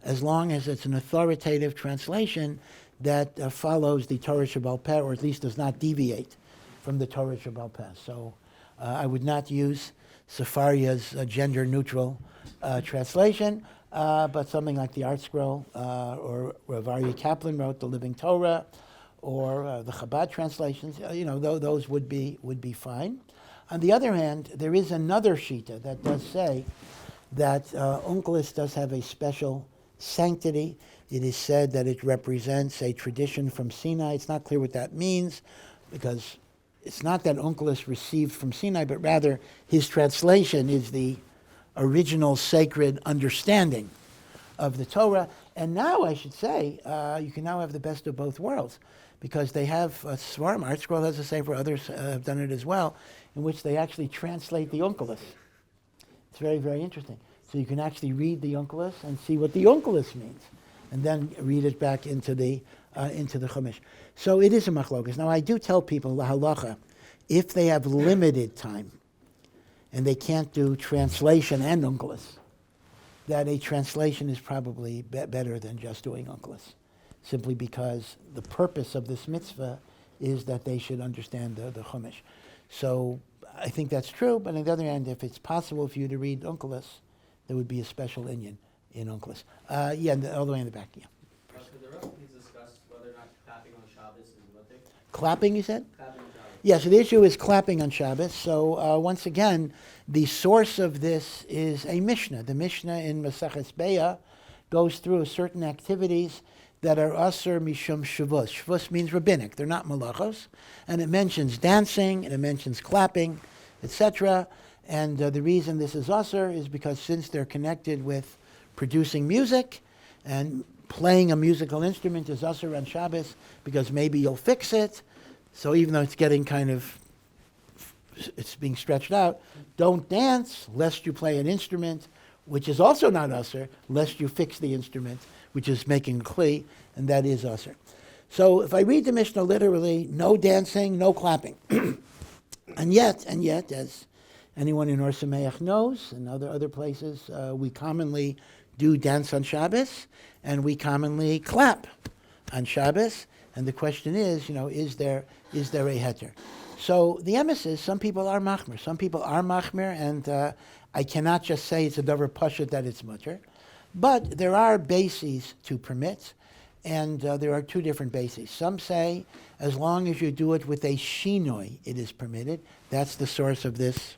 as long as it's an authoritative translation that follows the Torah Shebaal Peh, or at least does not deviate from the Torah Shebaal Peh. So I would not use Sefaria's gender-neutral translation, but something like the Art Scroll, or Rav Aryeh Kaplan wrote the Living Torah, or the Chabad translations. Those would be fine. On the other hand, there is another shita that does say that Onkelos does have a special sanctity. It is said that it represents a tradition from Sinai. It's not clear what that means, because it's not that Onkelos received from Sinai, but rather his translation is the original sacred understanding of the Torah. And now, I should say, you can now have the best of both worlds, because they have Svarim. Art Scroll has a sefer, others have done it as well, in which they actually translate the Onkelos. It's very, very interesting. So you can actually read the Onkelos and see what the Onkelos means, and then read it back into the Chumash. So it is a machlokas. Now I do tell people the halacha, if they have limited time and they can't do translation and Onkelos, that a translation is probably better than just doing Onkelos, simply because the purpose of this mitzvah is that they should understand the Chumash. So I think that's true, but on the other hand, if it's possible for you to read Onkelos, there would be a special inyan in Onkelos. All the way in the back, yeah. Could the rest please discuss whether or not clapping on Shabbos is what they... Clapping, you said? Clapping on Shabbos. Yeah, so the issue is clapping on Shabbos. So once again, the source of this is a Mishnah. The Mishnah in Maseches Beah goes through certain activities that are asur mishum shavus. Shavus means rabbinic. They're not malachos. And it mentions dancing, and it mentions clapping, etc. And the reason this is asur is because since they're connected with producing music and playing a musical instrument is usher on Shabbos because maybe you'll fix it. So even though it's getting it's being stretched out, don't dance lest you play an instrument, which is also not usher, lest you fix the instrument, which is making kli, and that is usher. So if I read the Mishnah literally, no dancing, no clapping. and yet, as anyone in Har Somayach knows, and other places, we commonly do dance on Shabbos, and we commonly clap on Shabbos. And the question is, is there a heter? So the emes is some people are machmir. Some people are machmir, and I cannot just say it's a davar pashut that it's mutter. But there are bases to permit, and there are two different bases. Some say as long as you do it with a shinoi, it is permitted. That's the source of this,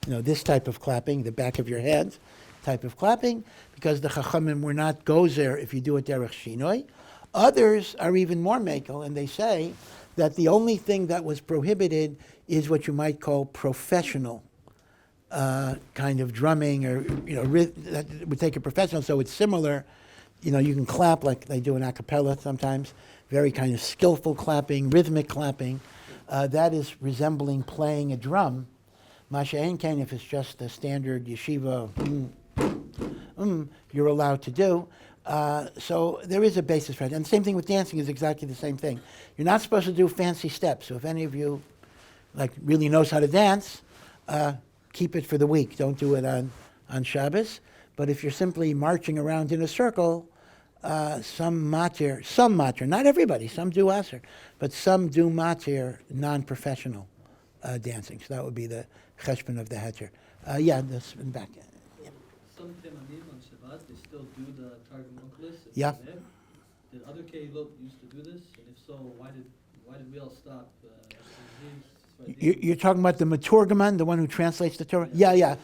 this type of clapping, the back of your head type of clapping, because the chachamim were not gozer if you do it derech shinoi. Others are even more makel, and they say that the only thing that was prohibited is what you might call professional kind of drumming, or that would take a professional. So it's similar. You can clap like they do in a cappella sometimes, very kind of skillful clapping, rhythmic clapping. That is resembling playing a drum. Masha ein kain, if it's just the standard yeshiva, you're allowed to do. So there is a basis for it. And the same thing with dancing is exactly the same thing. You're not supposed to do fancy steps. So if any of you really knows how to dance, keep it for the week. Don't do it on Shabbos. But if you're simply marching around in a circle, some matir, not everybody, some do aser, but some do matir non-professional dancing. So that would be the cheshbon of the heter. This in back. Some temanim on Shabbat, they still do the targum. Yeah. Did other keilot used to do this? And if so, why did we all stop? You're talking about the Maturgaman, the one who translates the Torah? Yeah.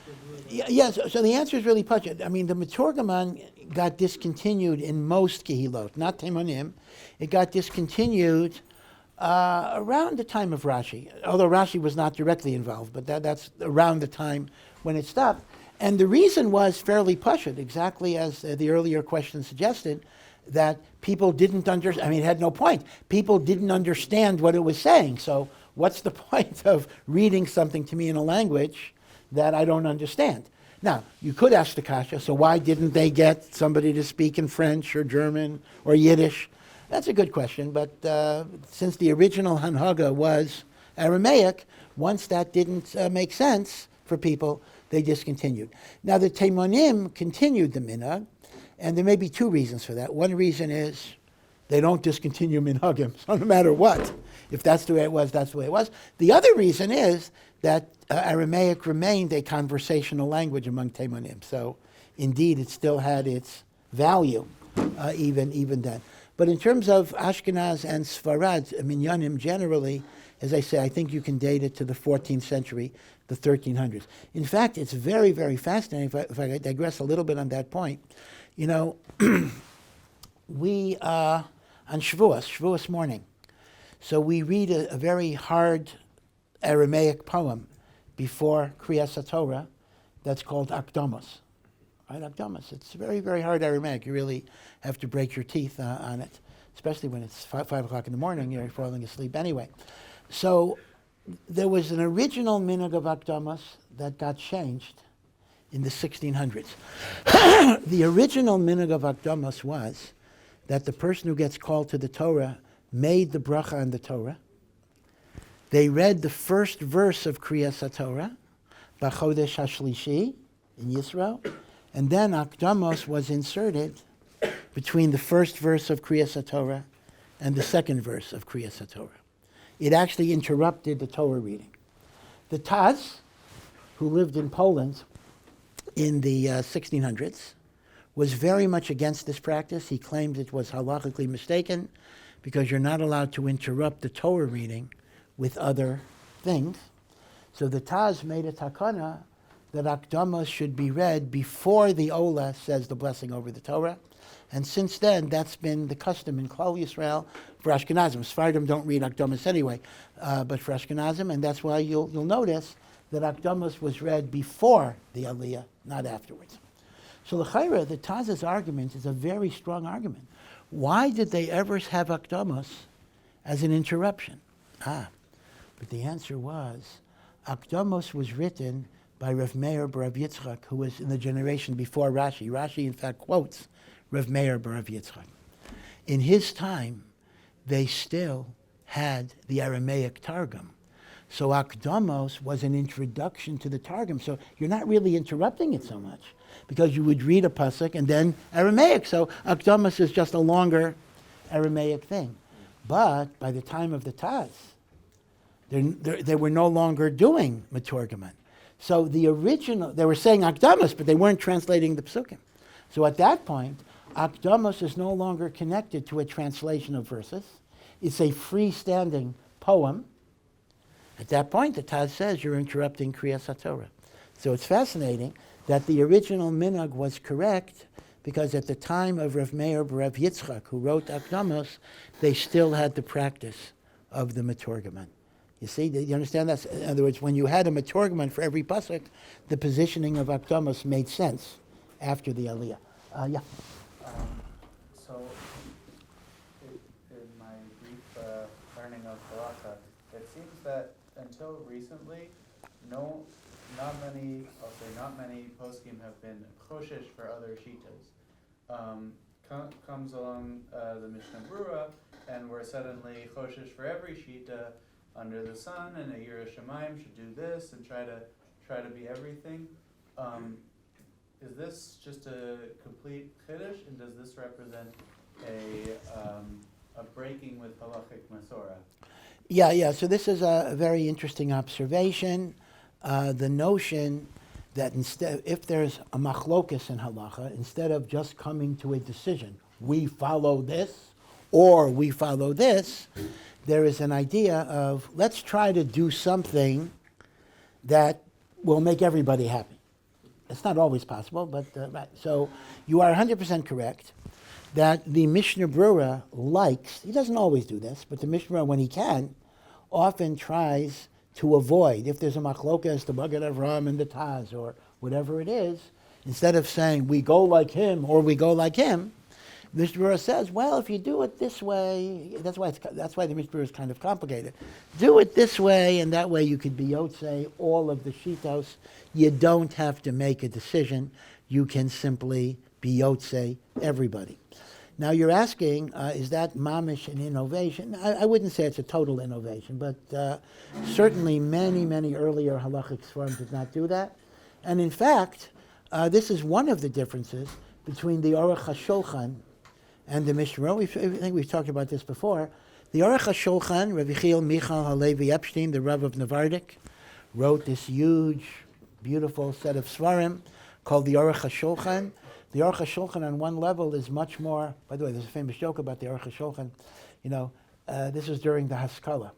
So the answer is really pashut. I mean, the Maturgaman got discontinued in most kehilot, not Temanim. It got discontinued around the time of Rashi, although Rashi was not directly involved, but that's around the time when it stopped. And the reason was fairly pashut, exactly as the earlier question suggested, that people didn't understand. I mean, it had no point. People didn't understand what it was saying. So what's the point of reading something to me in a language that I don't understand? Now, you could ask the kasha, so why didn't they get somebody to speak in French or German or Yiddish? That's a good question, but since the original Hanhaga was Aramaic, once that didn't make sense for people, they discontinued. Now, the Teimanim continued the minhag, and there may be two reasons for that. One reason is they don't discontinue minhagim, so no matter what. If that's the way it was, that's the way it was. The other reason is that Aramaic remained a conversational language among Teimanim. So, indeed, it still had its value, even then. But in terms of Ashkenaz and Sfarad, minyanim generally, as I say, I think you can date it to the 14th century, the 1300s. In fact, it's very, very fascinating. If I digress a little bit on that point, we on Shavuos morning, so we read a very hard Aramaic poem before Kriyas Torah that's called Akdamos. Right, Akdamos. It's very, very hard Aramaic. You really have to break your teeth on it, especially when it's 5 o'clock in the morning. You're falling asleep anyway. So there was an original minhag of Akdamos that got changed in the 1600s. The original minhag of Akdamos was that the person who gets called to the Torah made the bracha on the Torah. They read the first verse of Kriyas HaTorah, B'chodesh HaShlishi, in Yisrael, and then Akdamos was inserted between the first verse of Kriyas HaTorah and the second verse of Kriyas HaTorah. It actually interrupted the Torah reading. The Taz, who lived in Poland in the 1600s, was very much against this practice. He claimed it was halachically mistaken because you're not allowed to interrupt the Torah reading with other things. So the Taz made a takana that Akdamos should be read before the Ola says the blessing over the Torah. And since then, that's been the custom in Klal Yisrael for Ashkenazim. Sephardim don't read Akdamos anyway, but for Ashkenazim, and that's why you'll notice that Akdamos was read before the Aliyah, not afterwards. So l'chayra, the Taz's argument is a very strong argument. Why did they ever have akdamos as an interruption? But the answer was, akdamos was written by Rav Meir Barav Yitzchak, who was in the generation before Rashi. Rashi, in fact, quotes Rav Meir Barav Yitzchak. In his time, they still had the Aramaic targum. So akdamos was an introduction to the targum. So you're not really interrupting it so much, because you would read a pasuk and then Aramaic. So akdamos is just a longer Aramaic thing. But by the time of the Taz, they were no longer doing matorgaman. So the original, they were saying akdamos, but they weren't translating the psukim. So at that point, akdamos is no longer connected to a translation of verses. It's a freestanding poem. At that point, the Taz says you're interrupting Kriyas HaTorah. So it's fascinating that the original minhag was correct, because at the time of Rav Meir Barav Yitzchak, who wrote akdamos, they still had the practice of the matorgaman. You see, do you understand that? In other words, when you had a matorgaman for every pasuk, the positioning of akdamos made sense after the aliyah. Yeah. So, in my brief learning of halacha, it seems that until recently, not many poskim have been choshesh for other shitas. Comes along the Mishnah Berurah, and we're suddenly choshesh for every shita under the sun, and a Yirah Shamayim should do this and try to be everything. Is this just a complete chiddush, and does this represent a breaking with halachic masorah? Yeah. So this is a very interesting observation. The notion that if there's a machlokus in halacha, instead of just coming to a decision, we follow this or we follow this, there is an idea of let's try to do something that will make everybody happy. It's not always possible, but right. So you are 100% correct that the Mishnah Berurah likes, he doesn't always do this, but the Mishnah Berurah, when he can, often tries to avoid, if there's a machlokas, the Maggid Avraham and the Taz, or whatever it is, instead of saying we go like him or we go like him, the Mishnah Berurah says, well, if you do it this way, that's why the Mishnah Berurah is kind of complicated. Do it this way, and that way you could be yotzei all of the shitos. You don't have to make a decision. You can simply be yotzei everybody. Now you're asking, is that mamish an innovation? I wouldn't say it's a total innovation, but certainly many earlier halachic sefarim did not do that. And in fact, this is one of the differences between the Aruch HaShulchan and the Mishnah Berurah. I think we've talked about this before. The Aruch HaShulchan, Rabbi Chiel Michal Halevi Epstein, the Rav of Nevardik, wrote this huge, beautiful set of svarim called the Aruch HaShulchan. The Aruch HaShulchan on one level is much more, by the way, there's a famous joke about the Aruch HaShulchan. This was during the Haskalah.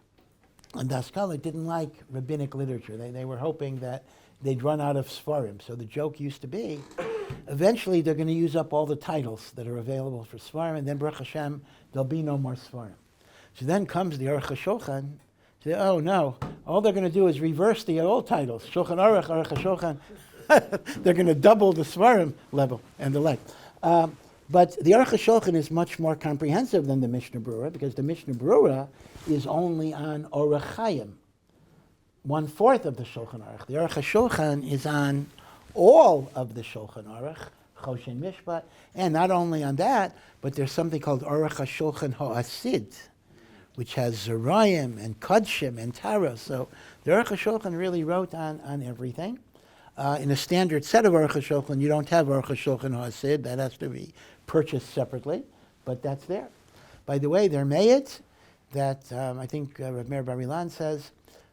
And the Haskalah didn't like rabbinic literature. They were hoping that they'd run out of svarim. So the joke used to be, eventually they're going to use up all the titles that are available for svarim, and then Baruch Hashem, there'll be no more svarim. So then comes the Aruch HaShulchan, say, oh no, all they're going to do is reverse the old titles. Shulchan Aruch, Aruch HaShulchan. They're going to double the svarim level and the like. But the Aruch HaShulchan is much more comprehensive than the Mishnah Berurah, because the Mishnah Berurah is only on Orach Chaim, 1/4 of the Shulchan Aruch. The Aruch HaShulchan is on all of the Shulchan Aruch, Choshen Mishpat, and not only on that, but there's something called Aruch HaShulchan HaAsid, which has Zerayim and Kodshim and Tara. So the Aruch HaShulchan really wrote on everything. In a standard set of Aruch HaShulchan, you don't have Aruch HaShulchan HaAsid. That has to be purchased separately, but that's there. By the way, there may it that I think Rav Meir Bar Ilan says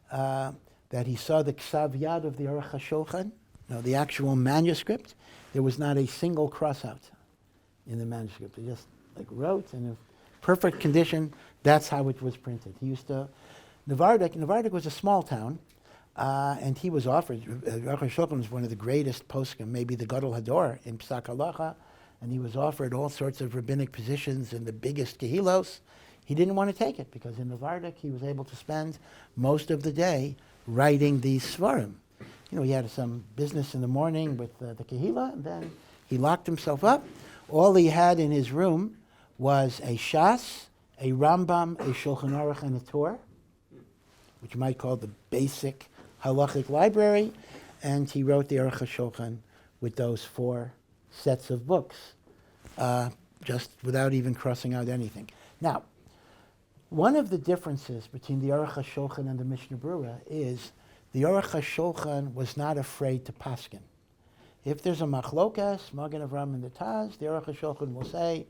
that he saw the Ksav Yad of the Aruch HaShulchan, the actual manuscript. There was not a single cross-out in the manuscript. He just wrote in a perfect condition. That's how it was printed. He used to, Nevardik was a small town, and he was offered, Aruch HaShulchan was one of the greatest poskim, maybe the Gadol Hador in Psak Halacha, and he was offered all sorts of rabbinic positions in the biggest kehilos. He didn't want to take it, because in Nevardik he was able to spend most of the day writing these svarim. He had some business in the morning with the kehila, and then He locked himself up. All he had in his room was a Shas, a Rambam, a Shulchan Aruch, and a Torah, which you might call the basic halachic library, and he wrote the Aruch HaShulchan with those 4 sets of books, just without even crossing out anything. Now, one of the differences between the Aruch HaShulchan and the Mishnah Berurah is the Aruch HaShulchan was not afraid to paskin. If there's a machlokas, Magen Avram and the Taz, the Aruch HaShulchan will say,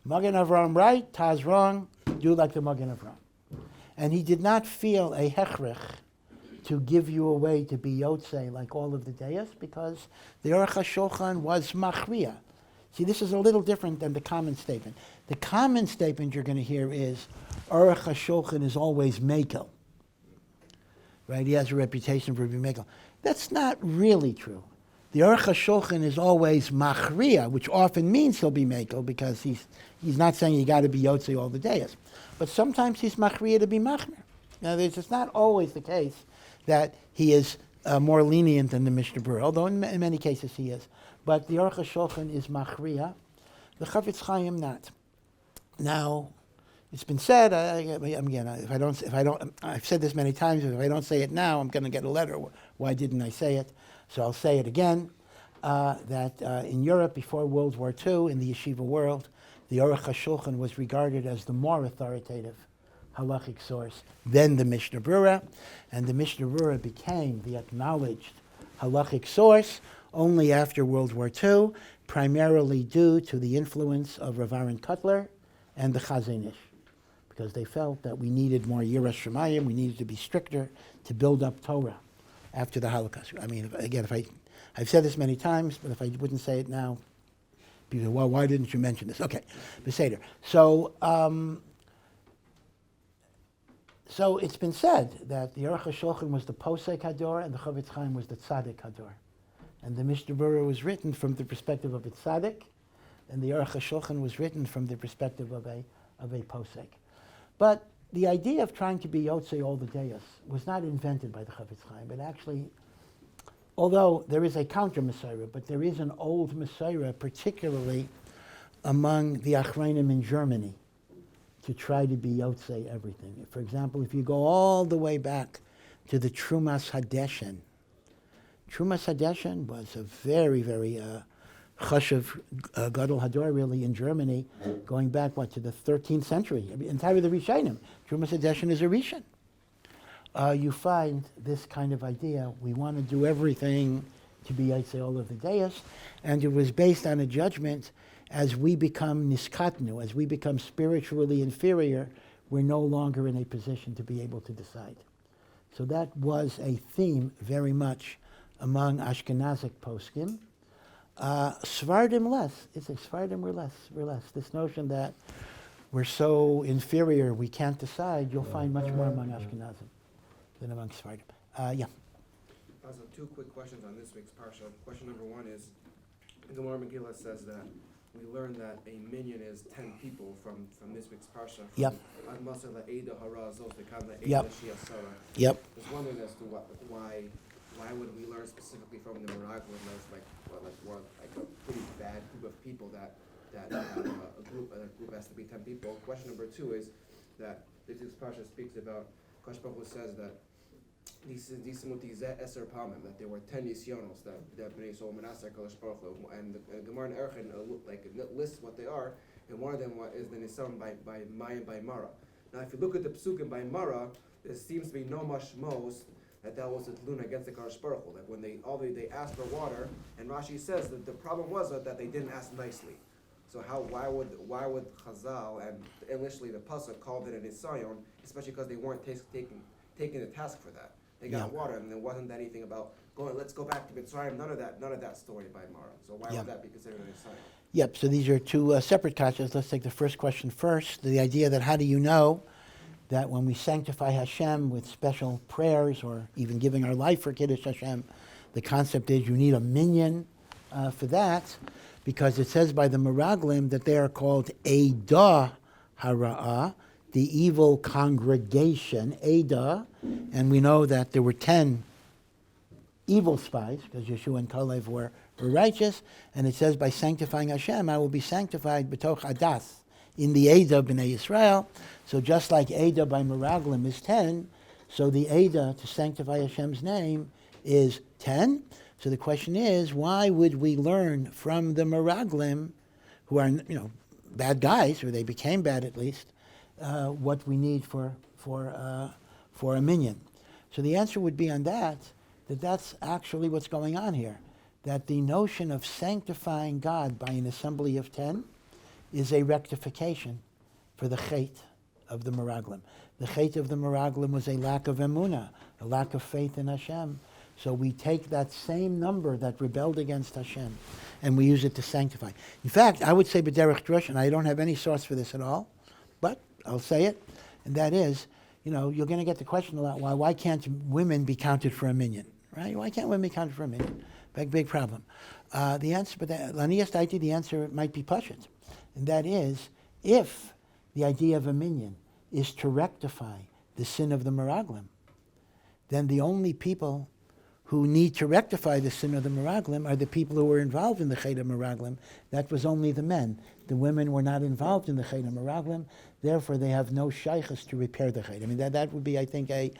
Magen Avram right, Taz wrong, do like the Magen Avram. And he did not feel a hechrich to give you a way to be yotzei like all of the deyas, because the Aruch HaShulchan was machriya. See, this is a little different than the common statement. The common statement you're going to hear is, Aruch HaShulchan is always mekel. Right? He has a reputation for being mekel. That's not really true. The Aruch HaShulchan is always machriya, which often means he'll be mekel, because he's not saying you got to be yotzei all the deyas. But sometimes he's machriya to be machmir. Now, it's not always the case that he is more lenient than the Mishnah Berurah, although in many cases he is. But the Aruch HaShulchan is machriya, the Chafetz Chaim not. Now, it's been said, again, I've said this many times, if I don't say it now, I'm going to get a letter. Why didn't I say it? So I'll say it again, that in Europe before World War II, in the yeshiva world, the Aruch HaShulchan was regarded as the more authoritative halachic source than the Mishnah Berurah, and the Mishnah Berurah became the acknowledged halachic source only after World War II, primarily due to the influence of Rav Aaron Kotler and the Chazon Ish, because they felt that we needed more yiras shamayim, we needed to be stricter to build up Torah after the Holocaust. I mean, I've said this many times, but if I wouldn't say it now, people say, well, why didn't you mention this? Okay, Beseder. So it's been said that the Aruch HaShulchan was the posek hador and the Chafetz Chaim was the tzaddik hador. And the Mishnah Berurah was written from the perspective of a tzaddik, and the Aruch HaShulchan was written from the perspective of a posek. But the idea of trying to be yotzei all the deyas was not invented by the Chafetz Chaim, but actually, although there is a counter Messiah, but there is an old Messiah, particularly among the Achreinim in Germany, to try to be yotzei everything. For example, if you go all the way back to the Chumras Hadeshen, Chumras Hadeshen was a very, very chashuv gadol hador really in Germany, going back to the 13th century. I mean, entirely the Rishonim. Chumras Hadeshen is a Rishon. You find this kind of idea. We want to do everything to be yotzei all of the deyas, and it was based on a judgment. As we become niskatnu, as we become spiritually inferior, we're no longer in a position to be able to decide. So that was a theme very much among Ashkenazic poskim. Svardim less. It's like Svardim we're less. This notion that we're so inferior we can't decide, you'll find much more among Ashkenazim than among Svardim. Yeah. Also, 2 quick questions on this week's parsha. Question number 1 is, the Gemara Megillah says that we learned that a minyan is 10 people from this week's parsha. Yep. Yep. Yep. I was wondering as to why would we learn specifically from the Meraglim as like a pretty bad group of people that a group has to be 10 people. Question number 2 is that this week's parsha speaks about, Kosh Baruch Hu says that that there were 10 nisyonos that Bnei Yisrael Manasseh Kosh Baruch Hu, and the Gemara in Erchin lists what they are, and one of them is the nisyon by Maya by Mara. Now, if you look at the psukim by Mara, there seems to be no mashmos that was a tlun against the Kosh Baruch Hu. Like when they asked for water, and Rashi says that the problem was that they didn't ask nicely. So why would Chazal and initially the pasuk called it a nisyon, especially because they weren't taking the task for that. They got water, and there wasn't anything about let's go back to Mitzrayim. None of that story by Mara. So why would that be considered a sign? Yep. So these are 2 separate kashas. Let's take the first question first. The idea that how do you know that when we sanctify Hashem with special prayers or even giving our life for Kiddush Hashem, the concept is you need a minyan for that, because it says by the Meraglim that they are called Eidah Hara'ah, the evil congregation, Eidah, and we know that there were 10 evil spies, because Yeshua and Kalev were righteous, and it says, by sanctifying Hashem, I will be sanctified b'toch adas, in the Eda of Bnei Yisrael. So just like Eda by Meraglim is 10, so the Eda to sanctify Hashem's name is 10. So the question is, why would we learn from the Meraglim, who are, bad guys, or they became bad at least, what we need for a minion? So the answer would be on that's actually what's going on here. That the notion of sanctifying God by an assembly of 10 is a rectification for the chet of the Meraglim. The chet of the Meraglim was a lack of emunah, a lack of faith in Hashem. So we take that same number that rebelled against Hashem, and we use it to sanctify. In fact, I would say b'derech drush, and I don't have any source for this at all, but I'll say it, and that is, you're going to get the question a lot, why can't women be counted for a minion, right? Why can't women be counted for a minion? Big problem. The answer, but the answer might be pashut, and that is, if the idea of a minion is to rectify the sin of the Meraglim, then the only people who need to rectify the sin of the Meraglim are the people who were involved in the chet of Meraglim. That was only the men. The women were not involved in the chet of Meraglim, therefore they have no shaychus to repair the chet. I mean, that would be, I think, a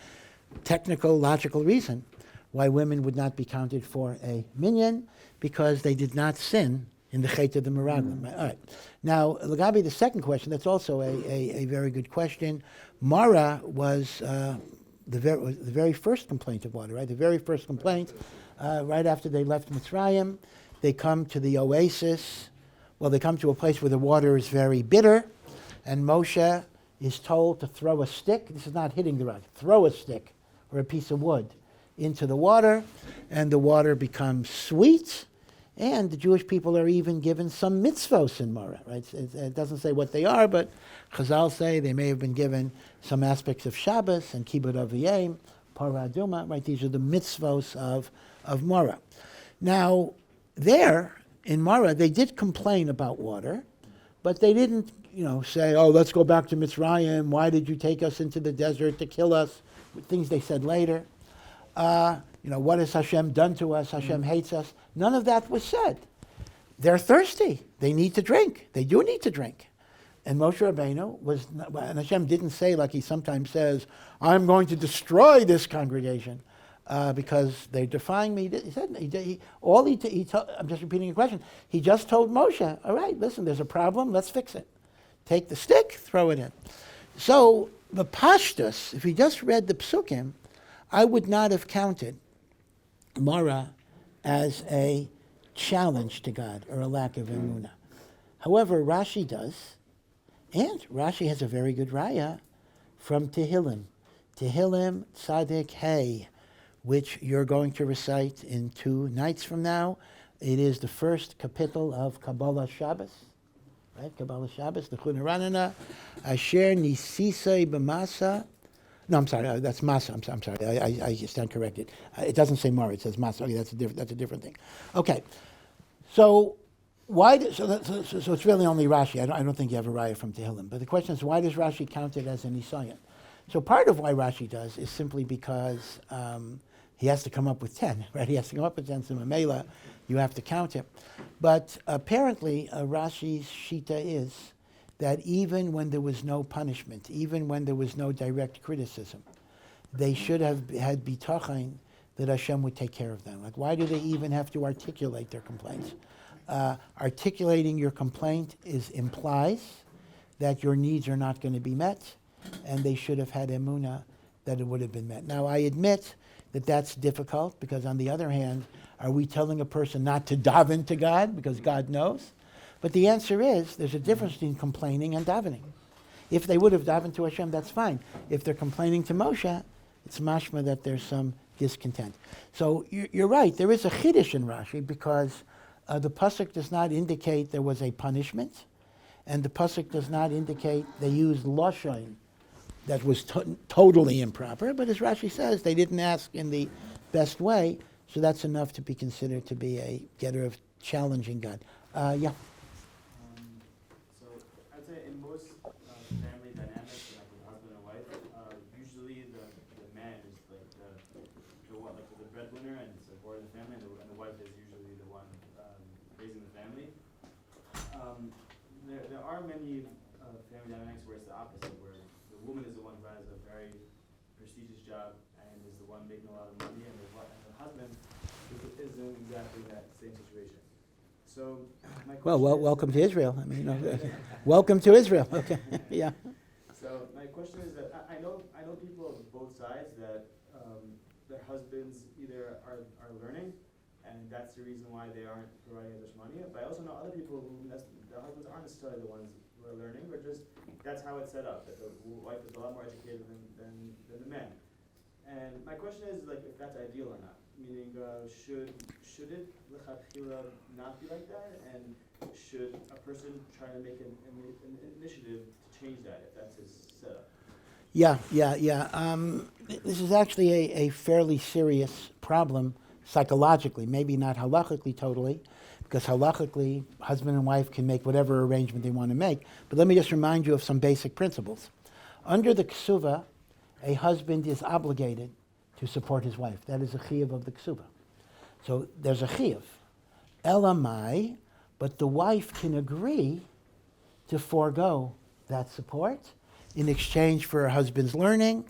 technical, logical reason why women would not be counted for a minion, because they did not sin in the chet of the Meraglim. All right. Now, Lagabi, the second question, that's also a very good question. Mara was the very first complaint of water, right? The very first complaint, right after they left Mitzrayim, they come to the oasis. Well, they come to a place where the water is very bitter, and Moshe is told to throw a stick. This is not hitting the rock. Throw a stick or a piece of wood into the water, and the water becomes sweet. And the Jewish people are even given some mitzvos in Mara, right? It doesn't say what they are, but Chazal say they may have been given some aspects of Shabbos and Kibbut Aviyim, Parah Aduma, right? These are the mitzvos of Mara. Now, there in Mara, they did complain about water, but they didn't, say, oh, let's go back to Mitzrayim. Why did you take us into the desert to kill us? Things they said later. What has Hashem done to us? Hashem hates us. None of that was said. They're thirsty. They need to drink. They do need to drink. And Moshe Rabbeinu and Hashem didn't say, like he sometimes says, I'm going to destroy this congregation because they're defying me. He said, I'm just repeating your question. He just told Moshe, all right, listen, there's a problem, let's fix it. Take the stick, throw it in. So the pashtus, if he just read the psukim, I would not have counted Mara as a challenge to God or a lack of emunah. However, Rashi does, and Rashi has a very good raya from Tehillim. Tehillim Tzadik Hey, which you're going to recite in 2 nights from now. It is the first kapitel of Kabbalah Shabbos, right? Kabbalah Shabbos, the Chuna Ranana, Asher Nisisei B'masa. No, I'm sorry. That's Masa. I'm sorry. I stand corrected. It doesn't say Mara. It says Masa. Okay, that's a different thing. Okay, so so it's really only Rashi. I don't think you have a raya from Tehillim. But the question is, why does Rashi count it as an Isayan? So part of why Rashi does is simply because he has to come up with 10, right? He has to come up with 10. So Mamela, you have to count it. But apparently, Rashi's shita is that even when there was no punishment, even when there was no direct criticism, they should have had bitachon that Hashem would take care of them. Like, why do they even have to articulate their complaints? Articulating your complaint implies that your needs are not going to be met, and they should have had emunah that it would have been met. Now, I admit that that's difficult, because on the other hand, are we telling a person not to daven to God because God knows? But the answer is, there's a difference between complaining and davening. If they would have davened to Hashem, that's fine. If they're complaining to Moshe, it's mashma that there's some discontent. So you're right, there is a chiddush in Rashi, because the pasuk does not indicate there was a punishment, and the pasuk does not indicate they used lashon that was totally improper, but as Rashi says, they didn't ask in the best way, so that's enough to be considered to be a getter of challenging God. Yeah. So I'd say in most family dynamics, like with husband and wife, usually the man is like the breadwinner and supporting the family, and the wife is usually the one raising the family. There are many family dynamics where it's the opposite, where the woman is the one who has a very prestigious job and is the one making a lot of money, and the husband is in exactly that same situation. So my question Well, is, welcome to Israel. I mean, welcome to Israel. Okay, yeah. So my question is that I know people of both sides that their husbands either are learning, and that's the reason why they aren't providing as much money. But I also know other people who their husbands aren't necessarily the ones who are learning, but just that's how it's set up. That the wife is a lot more educated than the man. And my question is, like, if that's ideal or not. Meaning, should it not be like that? And should a person try to make an initiative to change that if that's his setup? Yeah. This is actually a fairly serious problem psychologically, maybe not halachically totally, because halachically, husband and wife can make whatever arrangement they want to make. But let me just remind you of some basic principles. Under the ksuva, a husband is obligated to support his wife. That is a chiyuv of the ksuva. So there's a chiyuv. Elamai, but the wife can agree to forego that support in exchange for her husband's learning,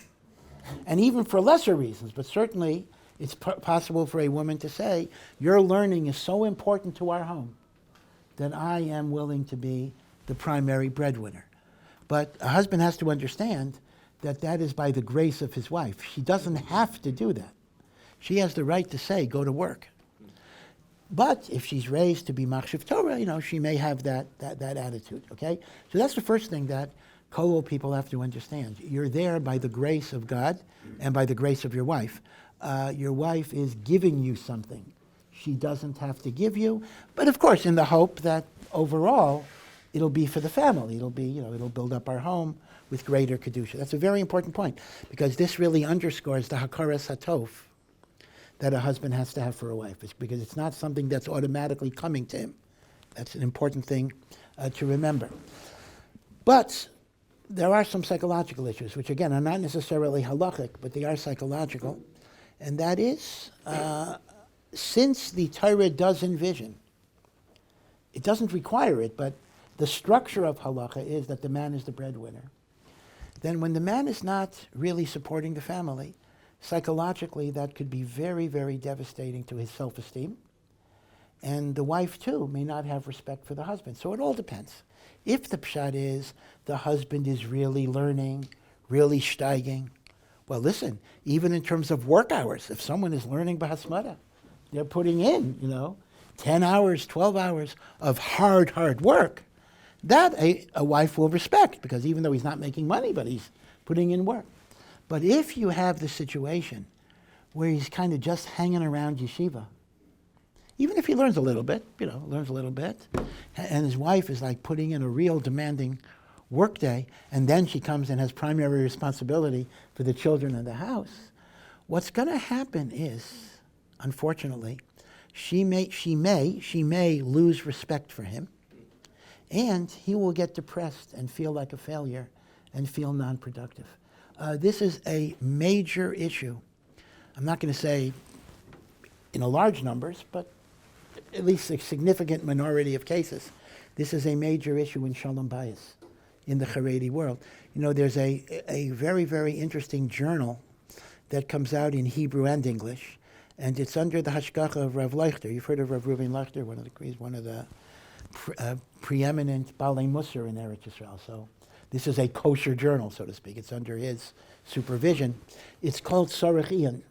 and even for lesser reasons, but certainly it's possible for a woman to say, your learning is so important to our home that I am willing to be the primary breadwinner. But a husband has to understand that that is by the grace of his wife. She doesn't have to do that. She has the right to say, go to work. But if she's raised to be machshav Torah, she may have that attitude, okay? So that's the first thing that kollel people have to understand. You're there by the grace of God and by the grace of your wife. Your wife is giving you something. She doesn't have to give you, but of course in the hope that overall it'll be for the family. It'll be, it'll build up our home with greater kedusha. That's a very important point, because this really underscores the hakaras hatov that a husband has to have for a wife, because it's not something that's automatically coming to him. That's an important thing to remember. But there are some psychological issues, which again are not necessarily halachic, but they are psychological. And that is, since the Torah does envision, it doesn't require it, but the structure of halacha is that the man is the breadwinner. Then when the man is not really supporting the family, psychologically that could be very, very devastating to his self-esteem. And the wife too may not have respect for the husband. So it all depends. If the pshat is the husband is really learning, really steiging, well, listen, even in terms of work hours, if someone is learning b'hasmada, they're putting in, 10 hours, 12 hours of hard work, that a wife will respect, because even though he's not making money, but he's putting in work. But if you have the situation where he's kind of just hanging around yeshiva, even if he learns a little bit, and his wife is like putting in a real demanding workday, and then she comes and has primary responsibility for the children in the house, what's going to happen is, unfortunately, she may lose respect for him, and he will get depressed and feel like a failure and feel non-productive. This is a major issue. I'm not going to say in a large numbers, but at least a significant minority of cases. This is a major issue in shalom bayis, in the Haredi world. There's a very, very interesting journal that comes out in Hebrew and English, and it's under the hashgacha of Rav Leichter. You've heard of Rav Reuven Leichter, one of the preeminent Balei Musar in Eretz Yisrael. So this is a kosher journal, so to speak. It's under his supervision. It's called Tzarech Ian,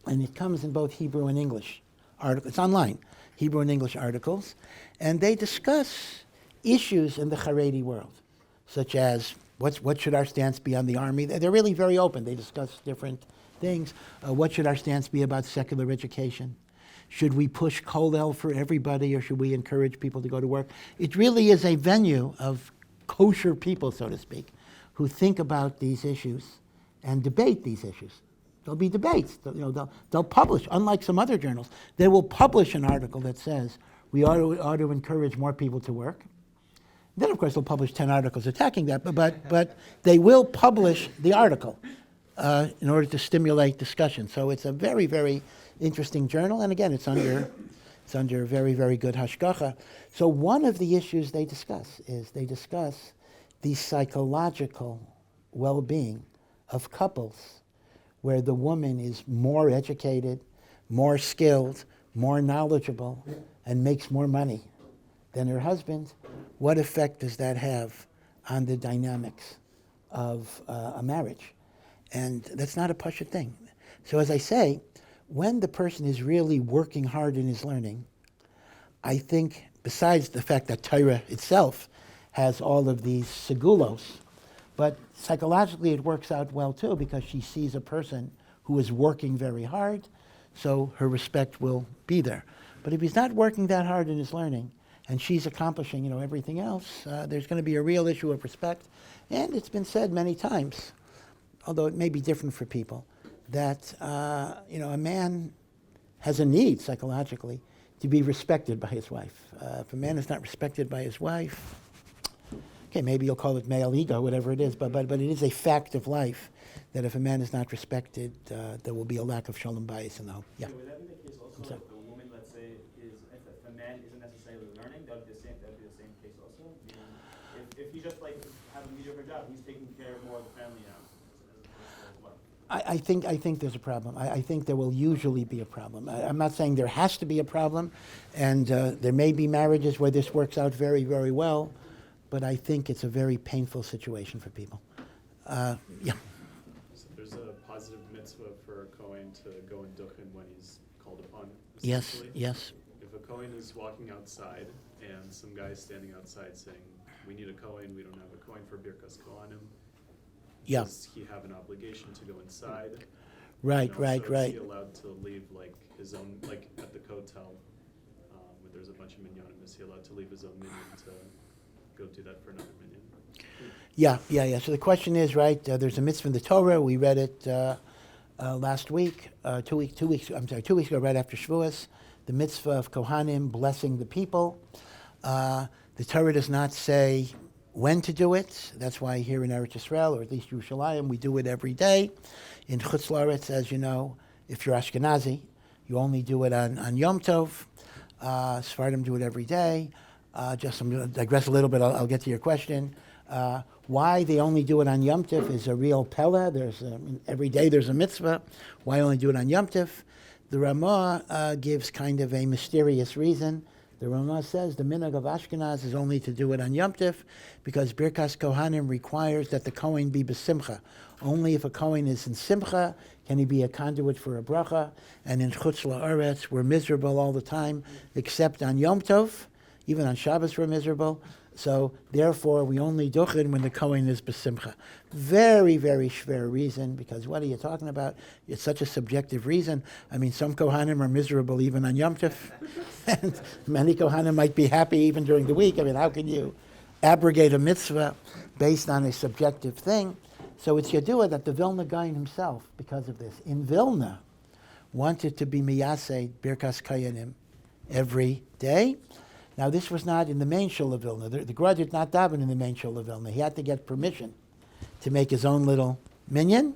and it comes in both Hebrew and English articles. It's online, Hebrew and English articles, and they discuss issues in the Haredi world, such as what should our stance be on the army. They're really very open. They discuss different things. What should our stance be about secular education? Should we push kollel for everybody, or should we encourage people to go to work? It really is a venue of kosher people, so to speak, who think about these issues and debate these issues. There'll be debates. They'll publish, unlike some other journals, they will publish an article that says we ought to encourage more people to work. Then, of course, they'll publish 10 articles attacking that, but they will publish the article. in order to stimulate discussion. So it's a very, very interesting journal, and again, it's under very, very good hashgacha. So one of the issues they discuss is the psychological well-being of couples where the woman is more educated, more skilled, more knowledgeable, and makes more money than her husband. What effect does that have on the dynamics of a marriage? And that's not a pashut thing. So as I say, when the person is really working hard in his learning, I think, besides the fact that Torah itself has all of these segulos, but psychologically it works out well too, because she sees a person who is working very hard, so her respect will be there. But if he's not working that hard in his learning, and she's accomplishing, everything else, there's going to be a real issue of respect. And it's been said many times, although it may be different for people, that a man has a need psychologically to be respected by his wife. If a man is not respected by his wife, okay, maybe you'll call it male ego, whatever it is, but it is a fact of life that if a man is not respected, there will be a lack of shalom bayis in the home. Yeah. Would that be the case also if the woman, let's say, if the man isn't necessarily learning, that would be the same case also? Meaning, if he's just like having a mediocre job, he's taking care more of the family now. I think there's a problem. I think there will usually be a problem. I'm not saying there has to be a problem, and there may be marriages where this works out very, very well, but I think it's a very painful situation for people. Yeah. So there's a positive mitzvah for a Kohen to go and duchen when he's called upon. Yes, essentially. yes. If a Kohen is walking outside and some guy is standing outside saying, "We need a Kohen, we don't have a Kohen for Birkas Kohanim," Yeah. does he have an obligation to go inside? Right, And right, also, right. Is he allowed to leave like his own, like at the kotel, where there's a bunch of minyanim? Is he allowed to leave his own minyan to go do that for another minyan? Yeah. So the question is, right, there's a mitzvah in the Torah. We read it last week, 2 weeks ago, right after Shavuos, the mitzvah of Kohanim blessing the people. The Torah does not say when to do it. That's why here in Eretz Yisrael, or at least Yerushalayim, we do it every day. In Chutz La'aretz, as you know, if you're Ashkenazi, you only do it on Yom Tov. Sephardim do it every day. I'm going to digress a little bit. I'll get to your question. Why they only do it on Yom Tov is a real pella. Every day there's a mitzvah. Why only do it on Yom Tov? The Ramah gives kind of a mysterious reason. The Ramah says the minhag of Ashkenaz is only to do it on Yom Tov because Birkas Kohanim requires that the Kohen be besimcha. Only if a Kohen is in simcha can he be a conduit for a bracha. And in Chutz La'aretz, we're miserable all the time, except on Yom Tov. Even on Shabbos we're miserable. So therefore, we only duchen when the Kohen is besimcha. Very, very schwer reason, because what are you talking about? It's such a subjective reason. I mean, some Kohanim are miserable even on Yom Tov, and many Kohanim might be happy even during the week. I mean, how can you abrogate a mitzvah based on a subjective thing? So it's Yadua that the Vilna Gaon himself, because of this, in Vilna, wanted to be miyaseh Birkas Kohanim every day. Now, this was not in the main shul of Vilna. The Gra did not daven in the main shul of Vilna. He had to get permission to make his own little minyan,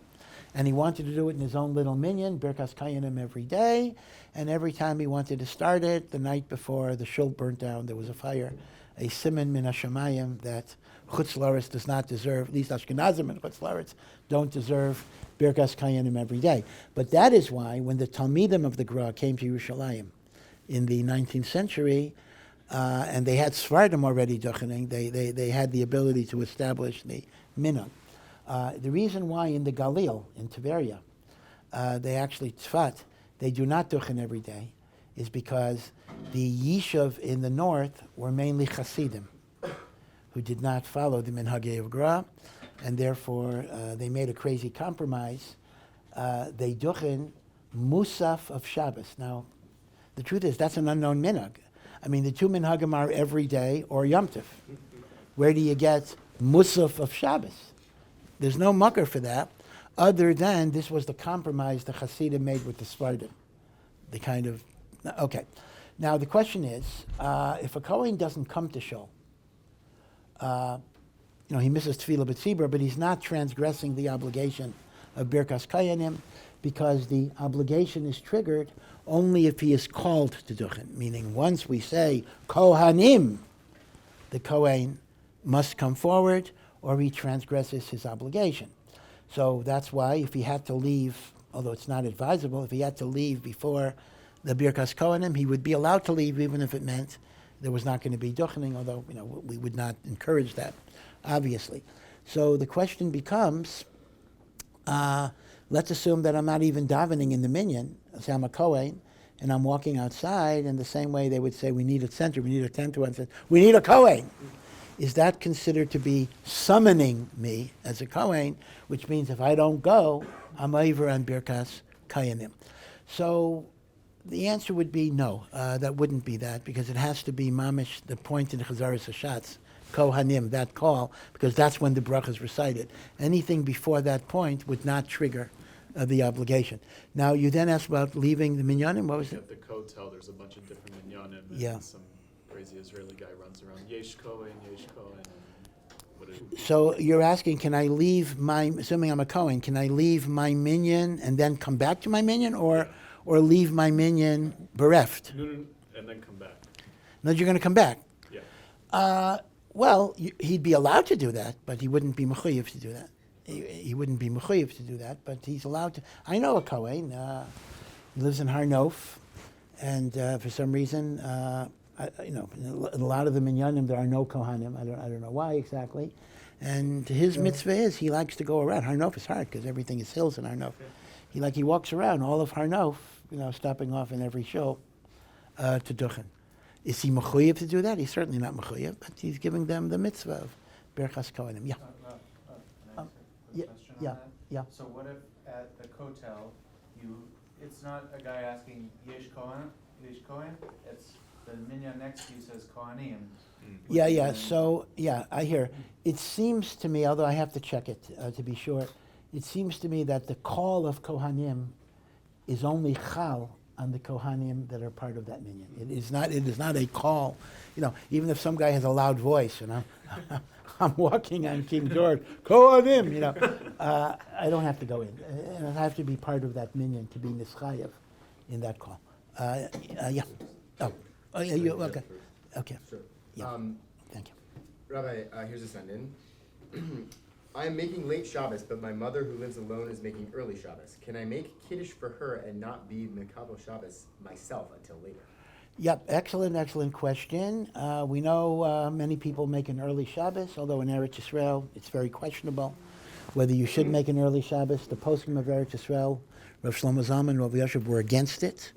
and he wanted to do it in his own little minyan, Birkas Kohanim every day, and every time he wanted to start it, the night before the shul burnt down, there was a fire, a siman min hashamayim that Chutz La'aretz does not deserve, at least Ashkenazim and Chutz La'aretz don't deserve Birkas Kohanim every day. But that is why when the Talmidim of the Gra came to Yerushalayim in the 19th century, and they had Sephardim already duchening, they had the ability to establish the minhag. The reason why in the Galil, in Tiberia, they actually, Tzfat, they do not duchen every day, is because the Yishuv in the north were mainly Hasidim, who did not follow the minhagei of Gra, and therefore they made a crazy compromise. They duchen Musaf of Shabbos. Now, the truth is, that's an unknown minhag. I mean, the two minhagim are every day or Yom Tov. Where do you get Musaf of Shabbos? There's no mucker for that, other than this was the compromise the Hasidim made with the Sephardim. The kind of, okay. Now, the question is, if a Kohen doesn't come to shul, he misses Tefillah B'tzibur, but he's not transgressing the obligation of Birkas Kohanim, because the obligation is triggered only if he is called to duchen, meaning once we say Kohanim, the Kohen must come forward or he transgresses his obligation. So that's why if he had to leave, although it's not advisable, if he had to leave before the Birkas Kohanim, he would be allowed to leave even if it meant there was not going to be duchening, although we would not encourage that, obviously. So the question becomes, let's assume that I'm not even davening in the minyan, say I'm a Kohen, and I'm walking outside, and the same way they would say, we need a center, we need a tent, one says, we need a Kohen. Is that considered to be summoning me as a Kohen, which means if I don't go, I'm over on Birkas Kohanim. So the answer would be no, that wouldn't be that, because it has to be mamish, the point in the Chazaras Hashatz, Kohanim, that call, because that's when the bracha is recited. Anything before that point would not trigger the obligation. Now, you then asked about leaving the minyanim. What was it? At the kotel, there's a bunch of different minyanim, and Yeah. some crazy Israeli guy runs around, Yesh Kohen, what is it? So you're asking, can I leave my, assuming I'm a Kohen, can I leave my minyan and then come back to my minyan, or leave my minyan bereft? No, and then come back. No, you're going to come back. Yeah. Well, he'd be allowed to do that, but he wouldn't be mechuyev to do that. He wouldn't be mechuyev to do that, but he's allowed to. I know a Kohen. He lives in Har Nof, and for some reason, in a lot of the minyanim there are no kohanim. I don't know why exactly. And his mitzvah is he likes to go around. Har Nof is hard because everything is hills in Har Nof. He walks around all of Har Nof, stopping off in every show to duchen. Is he mechuyev to do that? He's certainly not mechuyev, but he's giving them the mitzvah of Birchas Kohanim. Yeah. Can I answer the yeah, question on yeah, that? yeah. So what if at the kotel, it's not a guy asking Yesh Kohen, it's the minyan next to you says Kohanim. Yeah. So, I hear. It seems to me, although I have to check it to be sure, it seems to me that the call of Kohanim is only chal on the Kohanim that are part of that minyan. It is not a call. Even if some guy has a loud voice, I'm walking on King George, Kohanim, I don't have to go in. I have to be part of that minyan to be nischayev in that call. Yeah. Oh, yeah, you, okay. Okay. Sure. Yeah. Thank you. Rabbi, here's a send-in. I am making late Shabbos, but my mother who lives alone is making early Shabbos. Can I make Kiddush for her and not be Mekabel Shabbos myself until later? Yep, excellent question. We know many people make an early Shabbos, although in Eretz Yisrael it's very questionable whether you should make an early Shabbos. The poskim of Eretz Yisrael, Rav Shlomo Zalman and Rav Yashiv were against it.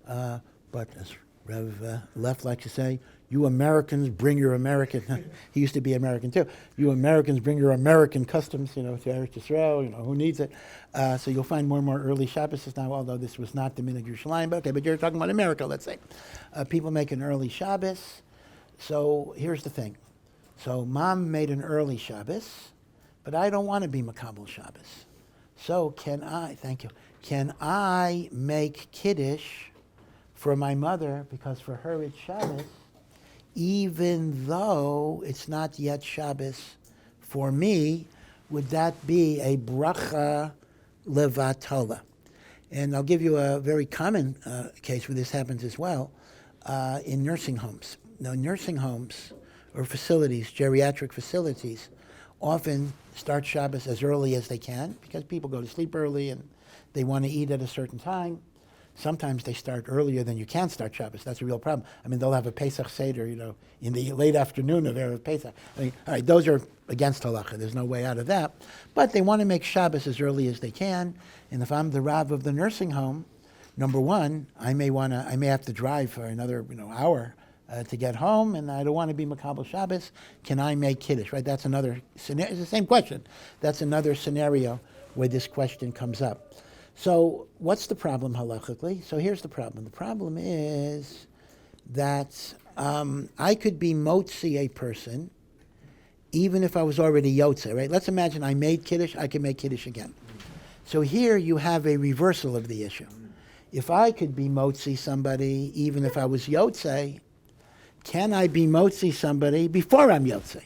But as Rav Left likes to say, you Americans bring your American, he used to be American too, you Americans bring your American customs, to Eretz Yisrael, who needs it? So you'll find more and more early Shabbos now, although this was not the Minhag Yerushalayim, but you're talking about America, let's say. People make an early Shabbos. So here's the thing. So Mom made an early Shabbos, but I don't want to be Makabel Shabbos. So can I make Kiddush for my mother, because for her it's Shabbos, even though it's not yet Shabbos for me? Would that be a bracha levatala? And I'll give you a very common case where this happens as well, in nursing homes. Now, nursing homes or facilities, geriatric facilities, often start Shabbos as early as they can because people go to sleep early and they want to eat at a certain time. Sometimes they start earlier than you can start Shabbos. That's a real problem. They'll have a Pesach Seder, in the late afternoon of Erev Pesach. All right, those are against halacha. There's no way out of that. But they want to make Shabbos as early as they can. And if I'm the Rav of the nursing home, number one, I may have to drive for another, hour to get home, and I don't want to be Makabel Shabbos. Can I make Kiddush? Right? That's another scenario. It's the same question. That's another scenario where this question comes up. So what's the problem halachically? So here's the problem. The problem is that I could be motzi a person even if I was already yotze, right? Let's imagine I made Kiddush, I can make Kiddush again. So here you have a reversal of the issue. If I could be motzi somebody even if I was yotze, can I be motzi somebody before I'm yotze?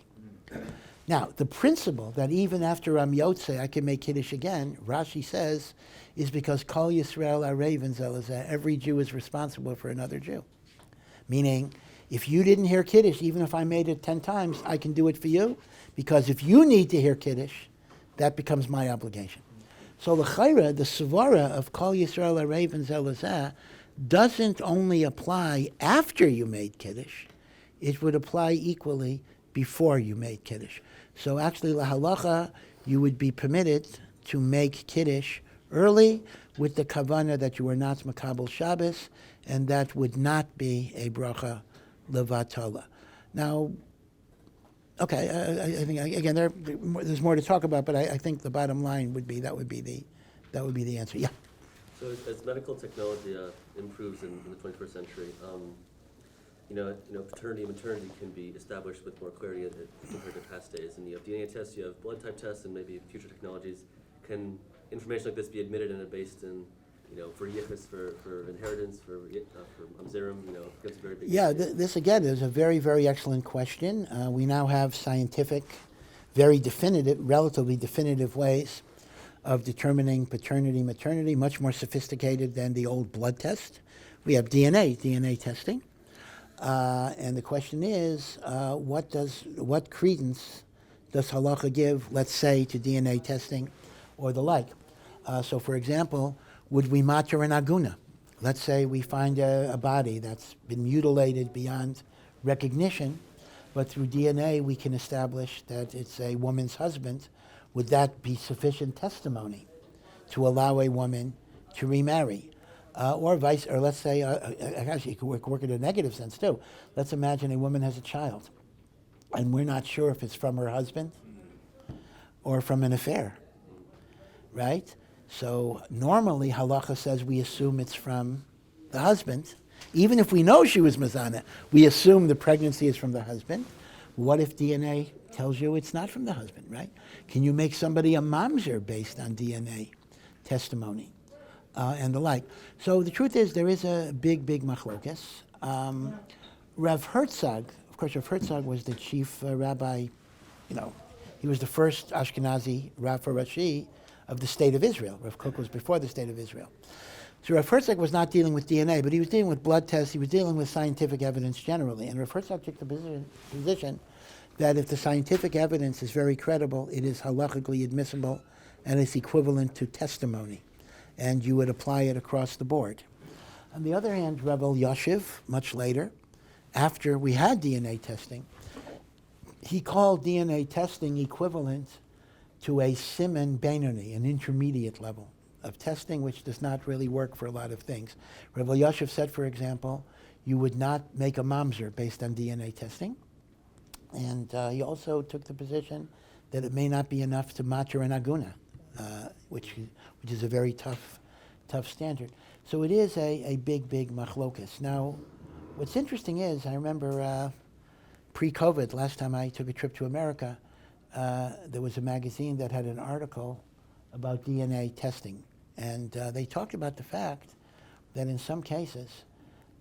Now, the principle that even after I'm Yotze, I can make Kiddush again, Rashi says, is because Kol Yisrael Arev Zelazeh, every Jew is responsible for another Jew. Meaning, if you didn't hear Kiddush, even if I made it 10 times, I can do it for you, because if you need to hear Kiddush, that becomes my obligation. So the chayra, the svara of Kol Yisrael Arev Zelazeh, doesn't only apply after you made Kiddush, it would apply equally before you made Kiddush. So actually, la halacha, you would be permitted to make Kiddush early with the kavanah that you were not makabel Shabbos, and that would not be a bracha levatala. Now, okay, I think again there's more to talk about, but I think the bottom line would be that would be the answer. Yeah. So as medical technology improves in the 21st century, paternity and maternity can be established with more clarity compared to past days. And you have DNA tests, you have blood type tests, and maybe future technologies. Can information like this be admitted and based in, for Yeshivas, for inheritance, for mamzerim, becomes a very big Yeah, issue. this again is a very, very excellent question. We now have scientific, very definitive, relatively definitive ways of determining paternity, maternity, much more sophisticated than the old blood test. We have DNA testing. And the question is, what credence does halacha give, let's say, to DNA testing or the like? So, for example, would we matter an aguna? Let's say we find a body that's been mutilated beyond recognition, but through DNA we can establish that it's a woman's husband. Would that be sufficient testimony to allow a woman to remarry? Or let's say, actually, it could work in a negative sense too. Let's imagine a woman has a child, and we're not sure if it's from her husband or from an affair, right? So normally, halacha says we assume it's from the husband. Even if we know she was mazana, we assume the pregnancy is from the husband. What if DNA tells you it's not from the husband, right? Can you make somebody a mamzer based on DNA testimony? And the like. So the truth is, there is a big machlokas. Rav Herzog, of course, Rav Herzog was the chief rabbi, he was the first Ashkenazi Rav Rashi of the state of Israel. Rav Kook was before the state of Israel. So Rav Herzog was not dealing with DNA, but he was dealing with blood tests, he was dealing with scientific evidence generally. And Rav Herzog took the position that if the scientific evidence is very credible, it is halachically admissible and it's equivalent to testimony. And you would apply it across the board. On the other hand, Rebbe Yoshiv, much later, after we had DNA testing, he called DNA testing equivalent to a siman beinoni, an intermediate level of testing, which does not really work for a lot of things. Rebbe Yoshiv said, for example, you would not make a mamzer based on DNA testing. And he also took the position that it may not be enough to matter an aguna, which is a very tough standard. So it is a big machlokas. Now, what's interesting is, I remember pre-COVID, last time I took a trip to America, there was a magazine that had an article about DNA testing. And they talked about the fact that in some cases,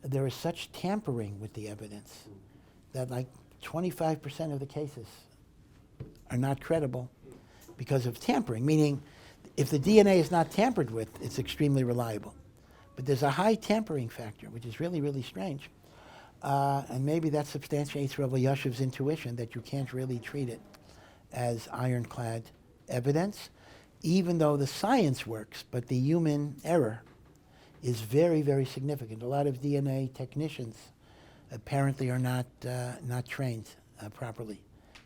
there is such tampering with the evidence that like 25% of the cases are not credible because of tampering, meaning if the DNA is not tampered with, it's extremely reliable. But there's a high tampering factor, which is really, really strange. And maybe that substantiates Rabbi Yoshiv's intuition that you can't really treat it as ironclad evidence, even though the science works, but the human error is very, very significant. A lot of DNA technicians apparently are not trained properly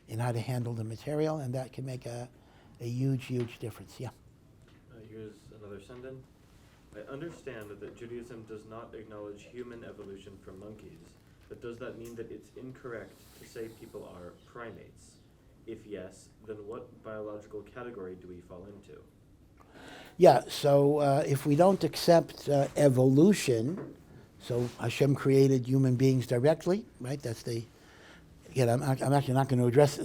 in how to handle the material, and that can make a huge difference. Yeah. Here's another send-in. I understand that Judaism does not acknowledge human evolution from monkeys, but does that mean that it's incorrect to say people are primates? If yes, then what biological category do we fall into? Yeah, so if we don't accept evolution, so Hashem created human beings directly, right? That's the, again, I'm actually not going to address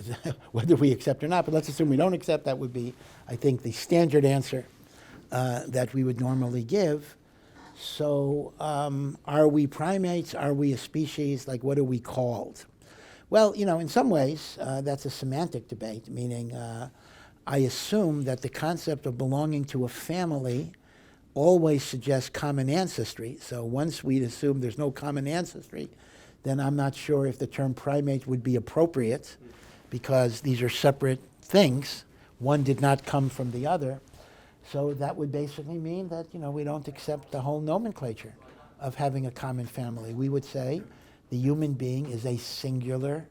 whether we accept or not, but let's assume we don't accept. That would be, I think, the standard answer that we would normally give. So are we primates? Are we a species? Like, what are we called? Well, in some ways, that's a semantic debate, meaning I assume that the concept of belonging to a family always suggests common ancestry. So once we assume there's no common ancestry, then I'm not sure if the term primate would be appropriate, because these are separate things. One did not come from the other. So that would basically mean that, we don't accept the whole nomenclature of having a common family. We would say the human being is a singular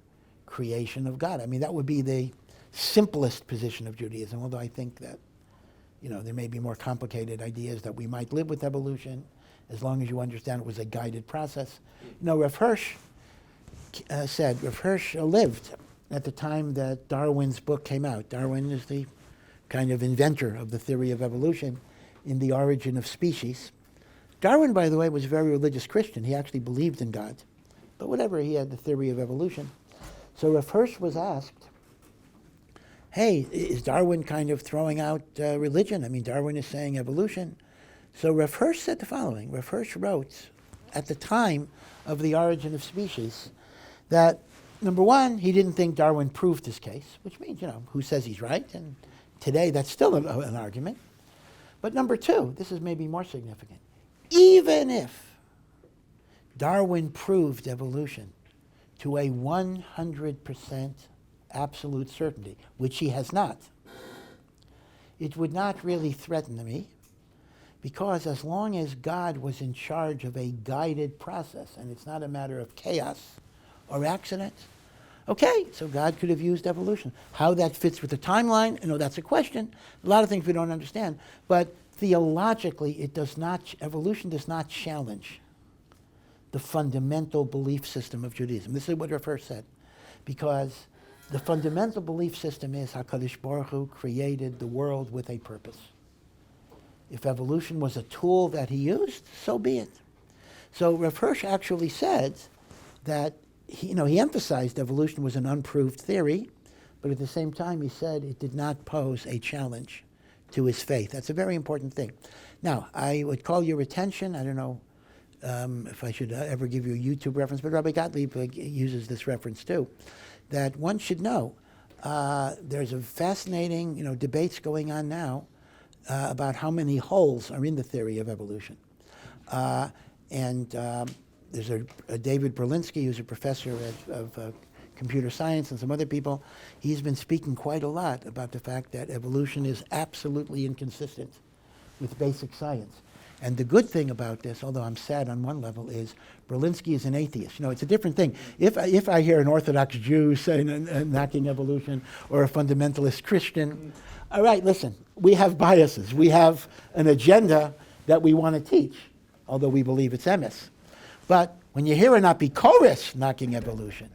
creation of God. I mean, that would be the simplest position of Judaism, although I think that, there may be more complicated ideas that we might live with evolution, as long as you understand it was a guided process. Rav Hirsch Rav Hirsch lived at the time that Darwin's book came out. Darwin is the kind of inventor of the theory of evolution in The Origin of Species. Darwin, by the way, was a very religious Christian. He actually believed in God. But whatever, he had the theory of evolution. So Rav Hirsch was asked, hey, is Darwin kind of throwing out religion? I mean, Darwin is saying evolution. So Rav Hirsch said the following. Rav Hirsch wrote, at the time of The Origin of Species, that, number one, he didn't think Darwin proved his case, which means, who says he's right? And today, that's still an argument. But number two, this is maybe more significant. Even if Darwin proved evolution to a 100% absolute certainty, which he has not, it would not really threaten me, because as long as God was in charge of a guided process, and it's not a matter of chaos or accident, okay, so God could have used evolution. How that fits with the timeline, that's a question. A lot of things we don't understand. But theologically, evolution does not challenge the fundamental belief system of Judaism. This is what Rav Hirsch said. Because the fundamental belief system is HaKadosh Baruch Hu created the world with a purpose. If evolution was a tool that he used, so be it. So Rav Hirsch actually said that he emphasized evolution was an unproved theory, but at the same time he said it did not pose a challenge to his faith. That's a very important thing. Now, I would call your attention, I don't know if I should ever give you a YouTube reference, but Rabbi Gottlieb uses this reference too, that one should know there's a fascinating debates going on now about how many holes are in the theory of evolution. There's a David Berlinski, who's a professor of computer science, and some other people. He's been speaking quite a lot about the fact that evolution is absolutely inconsistent with basic science. And the good thing about this, although I'm sad on one level, is Berlinski is an atheist. It's a different thing. If I hear an Orthodox Jew saying knocking evolution, or a fundamentalist Christian, all right, listen, we have biases. We have an agenda that we want to teach, although we believe it's emes. But when you hear an apikoros knocking evolution,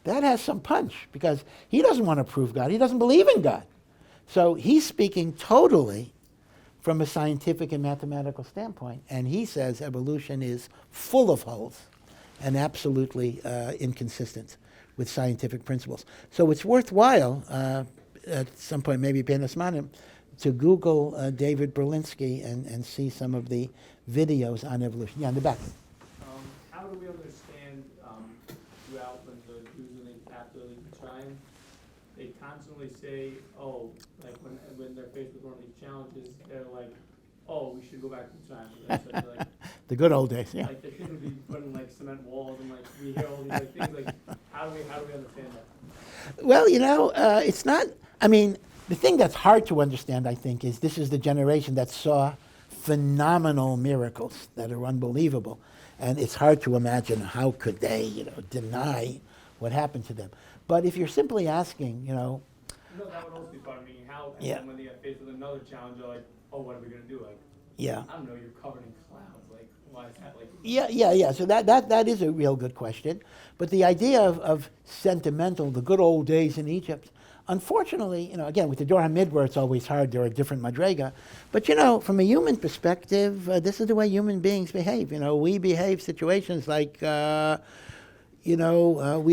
that has some punch, because he doesn't want to prove God. He doesn't believe in God. So he's speaking totally from a scientific and mathematical standpoint, and he says evolution is full of holes and absolutely inconsistent with scientific principles. So it's worthwhile, at some point, maybe Benasmanim, to Google David Berlinski and see some of the videos on evolution. Yeah, in the back. How do we understand throughout when the Jews, after Mitzrayim, they constantly say, like when they're faced with one of these challenges, they're like, we should go back to Mitzrayim. Like, the good old days, yeah. Like they shouldn't be putting like cement walls, and like we hear all these like things. Like how do we understand that? Well, it's not. I mean, the thing that's hard to understand, I think, is this is the generation that saw phenomenal miracles that are unbelievable. And it's hard to imagine how could they, deny what happened to them. But if you're simply asking, No, that would also be part of me. How, and Yeah. then when they get faced with another challenge, they're like, what are we going to do? Like, yeah. I don't know, you're covered in clouds. Like, why is that? Like, Yeah. So that is a real good question. But the idea of sentimental, the good old days in Egypt, unfortunately, again, with the Dor HaMid, where it's always hard, there are different madrega. But, from a human perspective, this is the way human beings behave. We behave situations like, we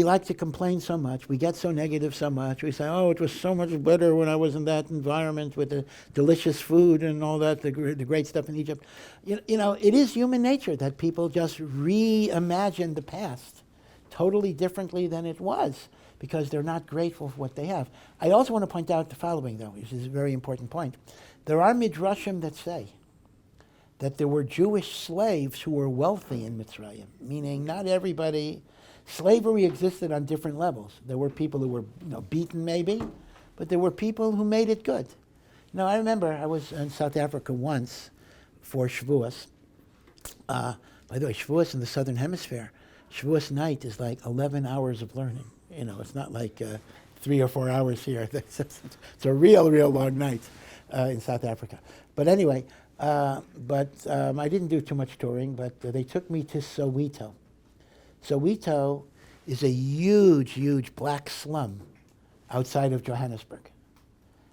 like to complain so much. We get so negative so much. We say, it was so much better when I was in that environment with the delicious food and all that, the great stuff in Egypt. It is human nature that people just reimagine the past totally differently than it was because they're not grateful for what they have. I also want to point out the following, though, which is a very important point. There are midrashim that say that there were Jewish slaves who were wealthy in Mitzrayim, meaning not everybody. Slavery existed on different levels. There were people who were beaten maybe, but there were people who made it good. I remember I was in South Africa once for Shavuos. By the way, Shavuos in the Southern Hemisphere, Shavuos night is like 11 hours of learning. It's not like 3 or 4 hours here. It's a real long night in South Africa. But anyway, I didn't do too much touring, but they took me to Soweto. Soweto is a huge black slum outside of Johannesburg.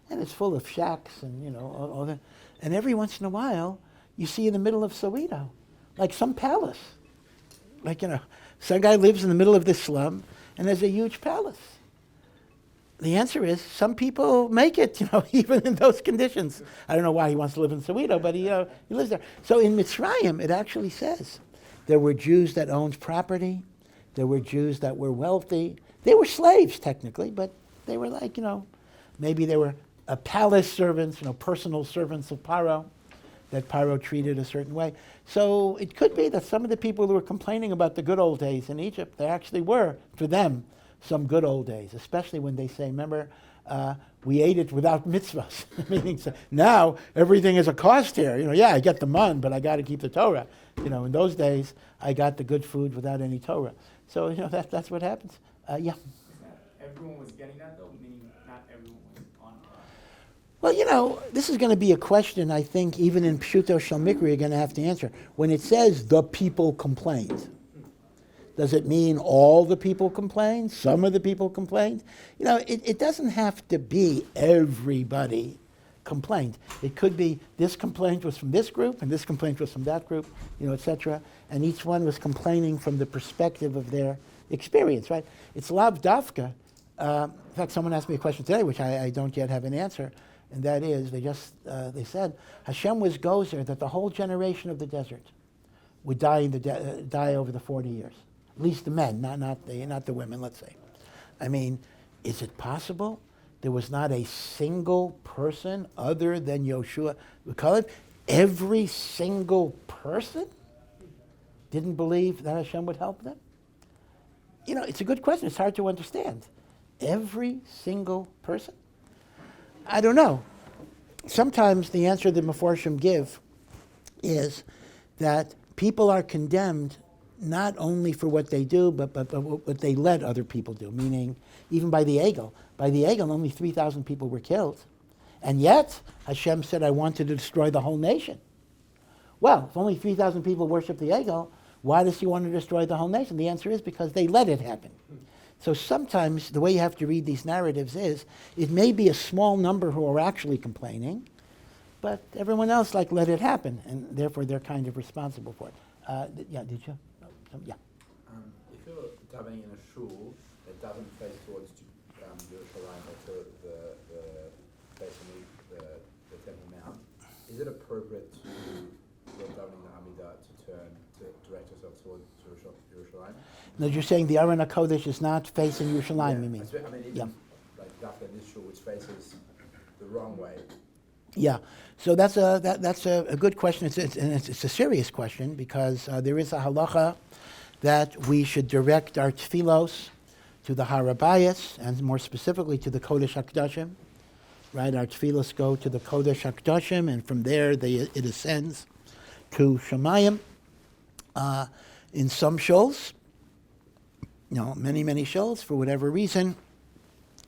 And it's full of shacks and, all that. And every once in a while, you see in the middle of Soweto, like some palace. Like, some guy lives in the middle of this slum, and there's a huge palace. The answer is some people make it, even in those conditions. I don't know why he wants to live in Soweto, but he lives there. So in Mitzrayim, it actually says there were Jews that owned property. There were Jews that were wealthy. They were slaves, technically, but they were like, maybe they were palace servants, personal servants of Paro, that Paro treated a certain way. So it could be that some of the people who were complaining about the good old days in Egypt, there actually were, for them, some good old days, especially when they say, remember, we ate it without mitzvahs. Meaning, so now everything is a cost here. I get the mun, but I got to keep the Torah. In those days, I got the good food without any Torah. So, that's what happens. Yeah. Everyone was getting that, though, meaning not everyone was on Torah. Well, this is going to be a question, I think, even in Pshuto Shel Mikra, you're going to have to answer. When it says the people complained, does it mean all the people complained? Some of the people complained? It doesn't have to be everybody complained. It could be this complaint was from this group, and this complaint was from that group, etc. And each one was complaining from the perspective of their experience, right? It's lav dafka. In fact, someone asked me a question today, which I don't yet have an answer, and that is, they said, Hashem was gozer that the whole generation of the desert would die die over the 40 years. At least the men, not the women, let's say. I mean, is it possible there was not a single person other than Yoshua? We call it every single person didn't believe that Hashem would help them? It's a good question. It's hard to understand. Every single person? I don't know. Sometimes the answer that Meforshim give is that people are condemned not only for what they do, but what they let other people do, meaning even by the Egel. By the Egel, only 3,000 people were killed. And yet, Hashem said, I wanted to destroy the whole nation. Well, if only 3,000 people worship the Egel, why does he want to destroy the whole nation? The answer is because they let it happen. So sometimes the way you have to read these narratives is, it may be a small number who are actually complaining, but everyone else let it happen, and therefore they're kind of responsible for it. Yeah, did you? Yeah. If you're davening in a shul that doesn't face towards Yerushalayim or to facing the Temple Mount, is it appropriate to, when davening the Hamidah, to direct yourself towards Yerushalayim? No, you're saying the Aron HaKodesh is not facing Yerushalayim, you mean? I mean, even like Dafka in this shul, which faces the wrong way. Yeah, so that's a good question. It's a serious question because there is a halacha that we should direct our tefillos to the Har Habayis, and more specifically to the Kodesh HaKadoshim. Right, our tefillos go to the Kodesh HaKadoshim, and from there it ascends to Shemayim. In some shuls, many shuls, for whatever reason,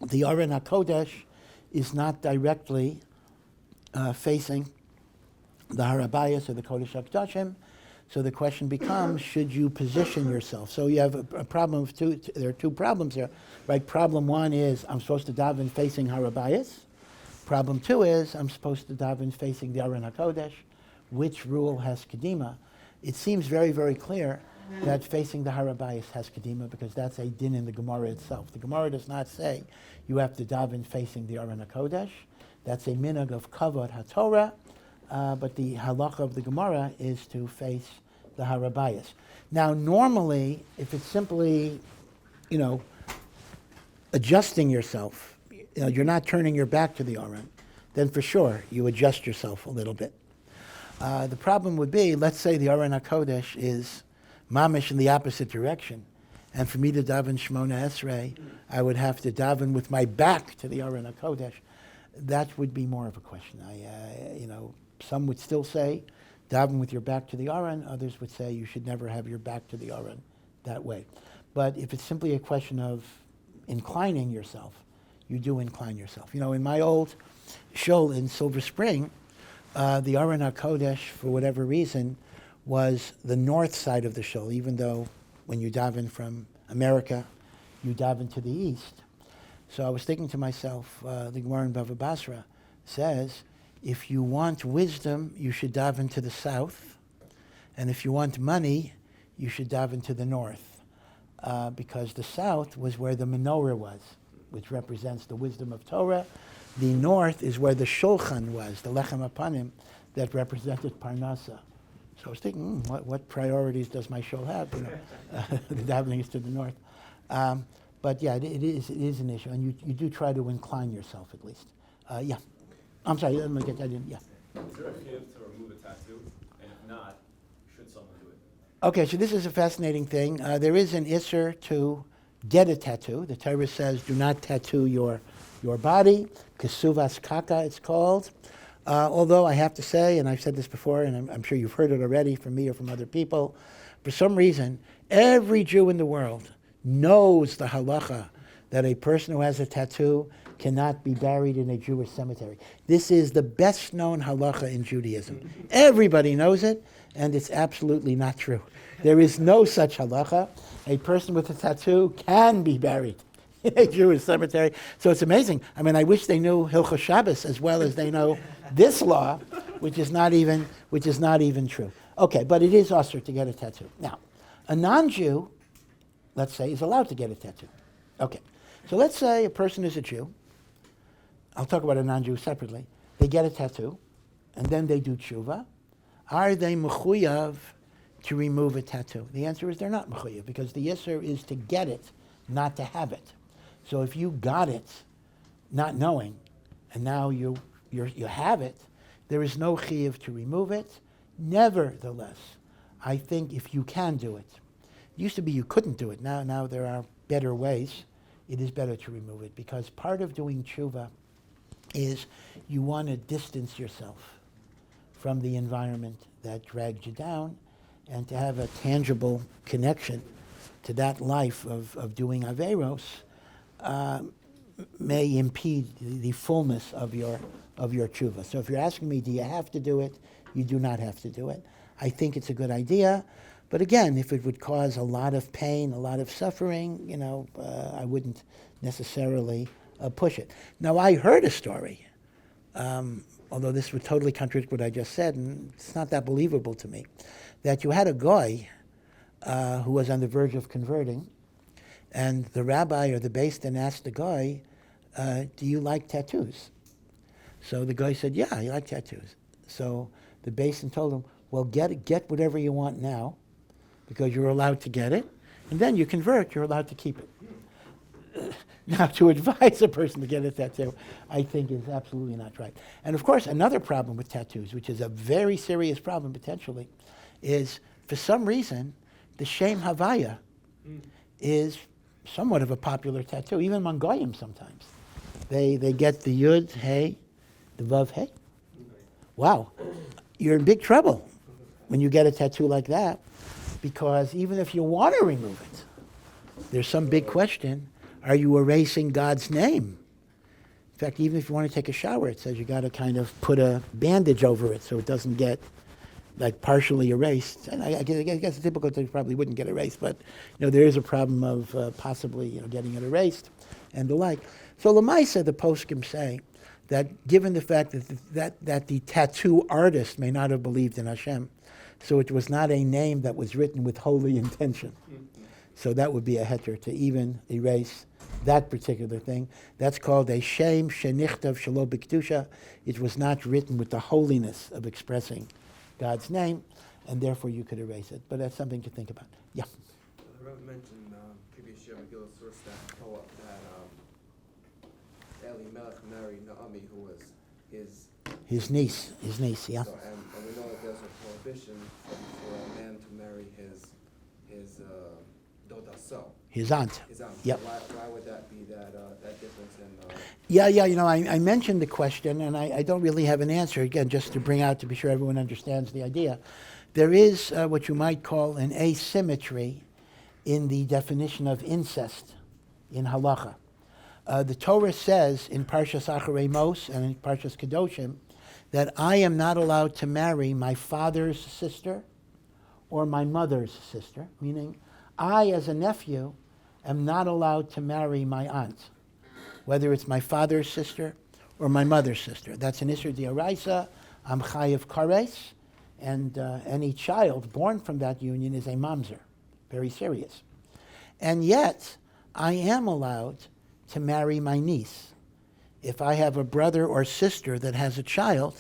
the Aron HaKodesh is not directly facing the Har Habayis or the Kodesh HaKadoshim. So the question becomes, should you position yourself? So you have a problem of there are two problems here, right? Problem one is, I'm supposed to daven facing Har Habayis. Problem two is, I'm supposed to daven facing the Aron HaKodesh. Which rule has kedima? It seems very, very clear that facing the Har Habayis has kedima, because that's a din in the Gemara itself. The Gemara does not say you have to daven facing the Aron HaKodesh. That's a minhag of kavod haTorah, but the halacha of the Gemara is to face the Har Habayis. Now, normally, if it's simply adjusting yourself, you're not turning your back to the Aron, then for sure you adjust yourself a little bit. The problem would be, let's say the Aron HaKodesh is mamish in the opposite direction, and for me to daven Shmona Esrei, I would have to daven with my back to the Aron HaKodesh. That would be more of a question. Some would still say daven with your back to the Aron. Others would say you should never have your back to the Aron that way. But if it's simply a question of inclining yourself, you do incline yourself. In my old shul in Silver Spring, the Aron HaKodesh, for whatever reason, was the north side of the shul, even though when you daven from America, you daven to the east. So I was thinking to myself, the Gemara in Bava Basra says, if you want wisdom, you should daven to the south, and if you want money, you should daven to the north, because the south was where the menorah was, which represents the wisdom of Torah. The north is where the shulchan was, the lechem apanim, that represented parnasa. So I was thinking, what priorities does my shul have? The davening is to the north. But yeah, it is an issue, and you do try to incline yourself at least. Yeah. I'm sorry, let me get that in. Yeah. Is there a gift to remove a tattoo? And if not, should someone do it? Okay, so this is a fascinating thing. There is an isser to get a tattoo. The Torah says, do not tattoo your body. Kesuvas kaka, it's called. Although I have to say, and I've said this before, and I'm sure you've heard it already from me or from other people, for some reason, every Jew in the world knows the halacha that a person who has a tattoo cannot be buried in a Jewish cemetery. This is the best known halacha in Judaism. Everybody knows it, and it's absolutely not true. There is no such halacha. A person with a tattoo can be buried in a Jewish cemetery. So it's amazing. I mean, I wish they knew Hilchos Shabbos as well as they know this law, which is not even true. Okay, but it is usher to get a tattoo. Now, a non-Jew, let's say, is allowed to get a tattoo. Okay, so let's say a person is a Jew. I'll talk about a non-Jew separately. They get a tattoo, and then they do tshuva. Are they mechuyav to remove a tattoo? The answer is they're not mechuyav, because the yisur is to get it, not to have it. So if you got it, not knowing, and now you have it, there is no chiyuv to remove it. Nevertheless, I think if you can do it, it used to be you couldn't do it. Now there are better ways. It is better to remove it, because part of doing tshuva is you want to distance yourself from the environment that dragged you down, and to have a tangible connection to that life of doing averos may impede the fullness of your tshuva. So if you're asking me, do you have to do it? You do not have to do it. I think it's a good idea. But again, if it would cause a lot of pain, a lot of suffering, I wouldn't necessarily push it. Now, I heard a story, although this would totally contradict what I just said, and it's not that believable to me, that you had a guy who was on the verge of converting, and the rabbi or the Beis Din asked the guy, do you like tattoos? So the guy said, yeah, I like tattoos. So the Beis Din told him, well, get whatever you want now, because you're allowed to get it, and then you convert, you're allowed to keep it. Now, to advise a person to get a tattoo, I think is absolutely not right. And of course, another problem with tattoos, which is a very serious problem potentially, is for some reason, the Shem Havaya is somewhat of a popular tattoo, even among Goyim sometimes. They get the Yud, Hey, the Vav, Hey. Wow, you're in big trouble when you get a tattoo like that, because even if you want to remove it, there's some big question. Are you erasing God's name? In fact, even if you want to take a shower, it says you got to kind of put a bandage over it so it doesn't get like partially erased. And I guess it's typical that it probably wouldn't get erased, but there is a problem of possibly getting it erased and the like. So Lamaisa, the poskim say that given the fact that the tattoo artist may not have believed in Hashem, so it was not a name that was written with holy intention. So that would be a heter to even erase that particular thing. That's called a shem shenichtav shelo b'kedusha. It was not written with the holiness of expressing God's name, and therefore you could erase it. But that's something to think about. Yeah. The Rabbi mentioned previous year, verse that poet that Elimelech married Naomi, who was his His niece, yeah. So, and we know that there's a prohibition for a man to marry his dodaso. His aunt. His aunt. Yep. Why would that be that difference in? Yeah, you know, I mentioned the question, and I don't really have an answer, again, just to bring out to be sure everyone understands the idea. There is what you might call an asymmetry in the definition of incest in halacha. The Torah says in Parshas Acharei Mos and in Parshas Kedoshim that I am not allowed to marry my father's sister or my mother's sister, meaning I, as a nephew, am not allowed to marry my aunt, whether it's my father's sister or my mother's sister. That's an Isur D'Oraisa, I'm chayiv kares, and any child born from that union is a mamzer, very serious. And yet, I am allowed to marry my niece. If I have a brother or sister that has a child,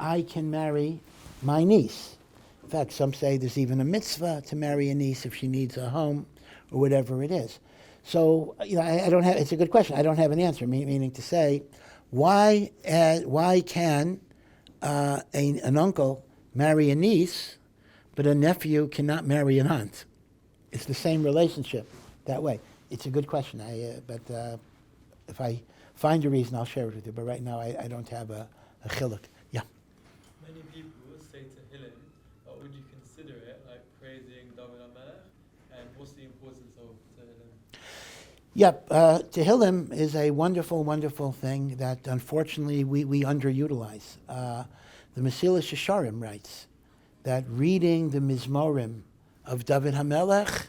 I can marry my niece. In fact, some say there's even a mitzvah to marry a niece if she needs a home or whatever it is. So, you know, I don't have, it's a good question. I don't have an answer, meaning to say, why can an uncle marry a niece, but a nephew cannot marry an aunt? It's the same relationship that way. It's a good question, but if I find a reason, I'll share it with you. But right now, I don't have a chiluk. Yeah. Many people say Tehillim, but would you consider it like praising David HaMelech? And what's the importance of Tehillim? Yep, Tehillim is a wonderful, wonderful thing that unfortunately we underutilize. The Mesilas Yesharim writes that reading the Mizmorim of David HaMelech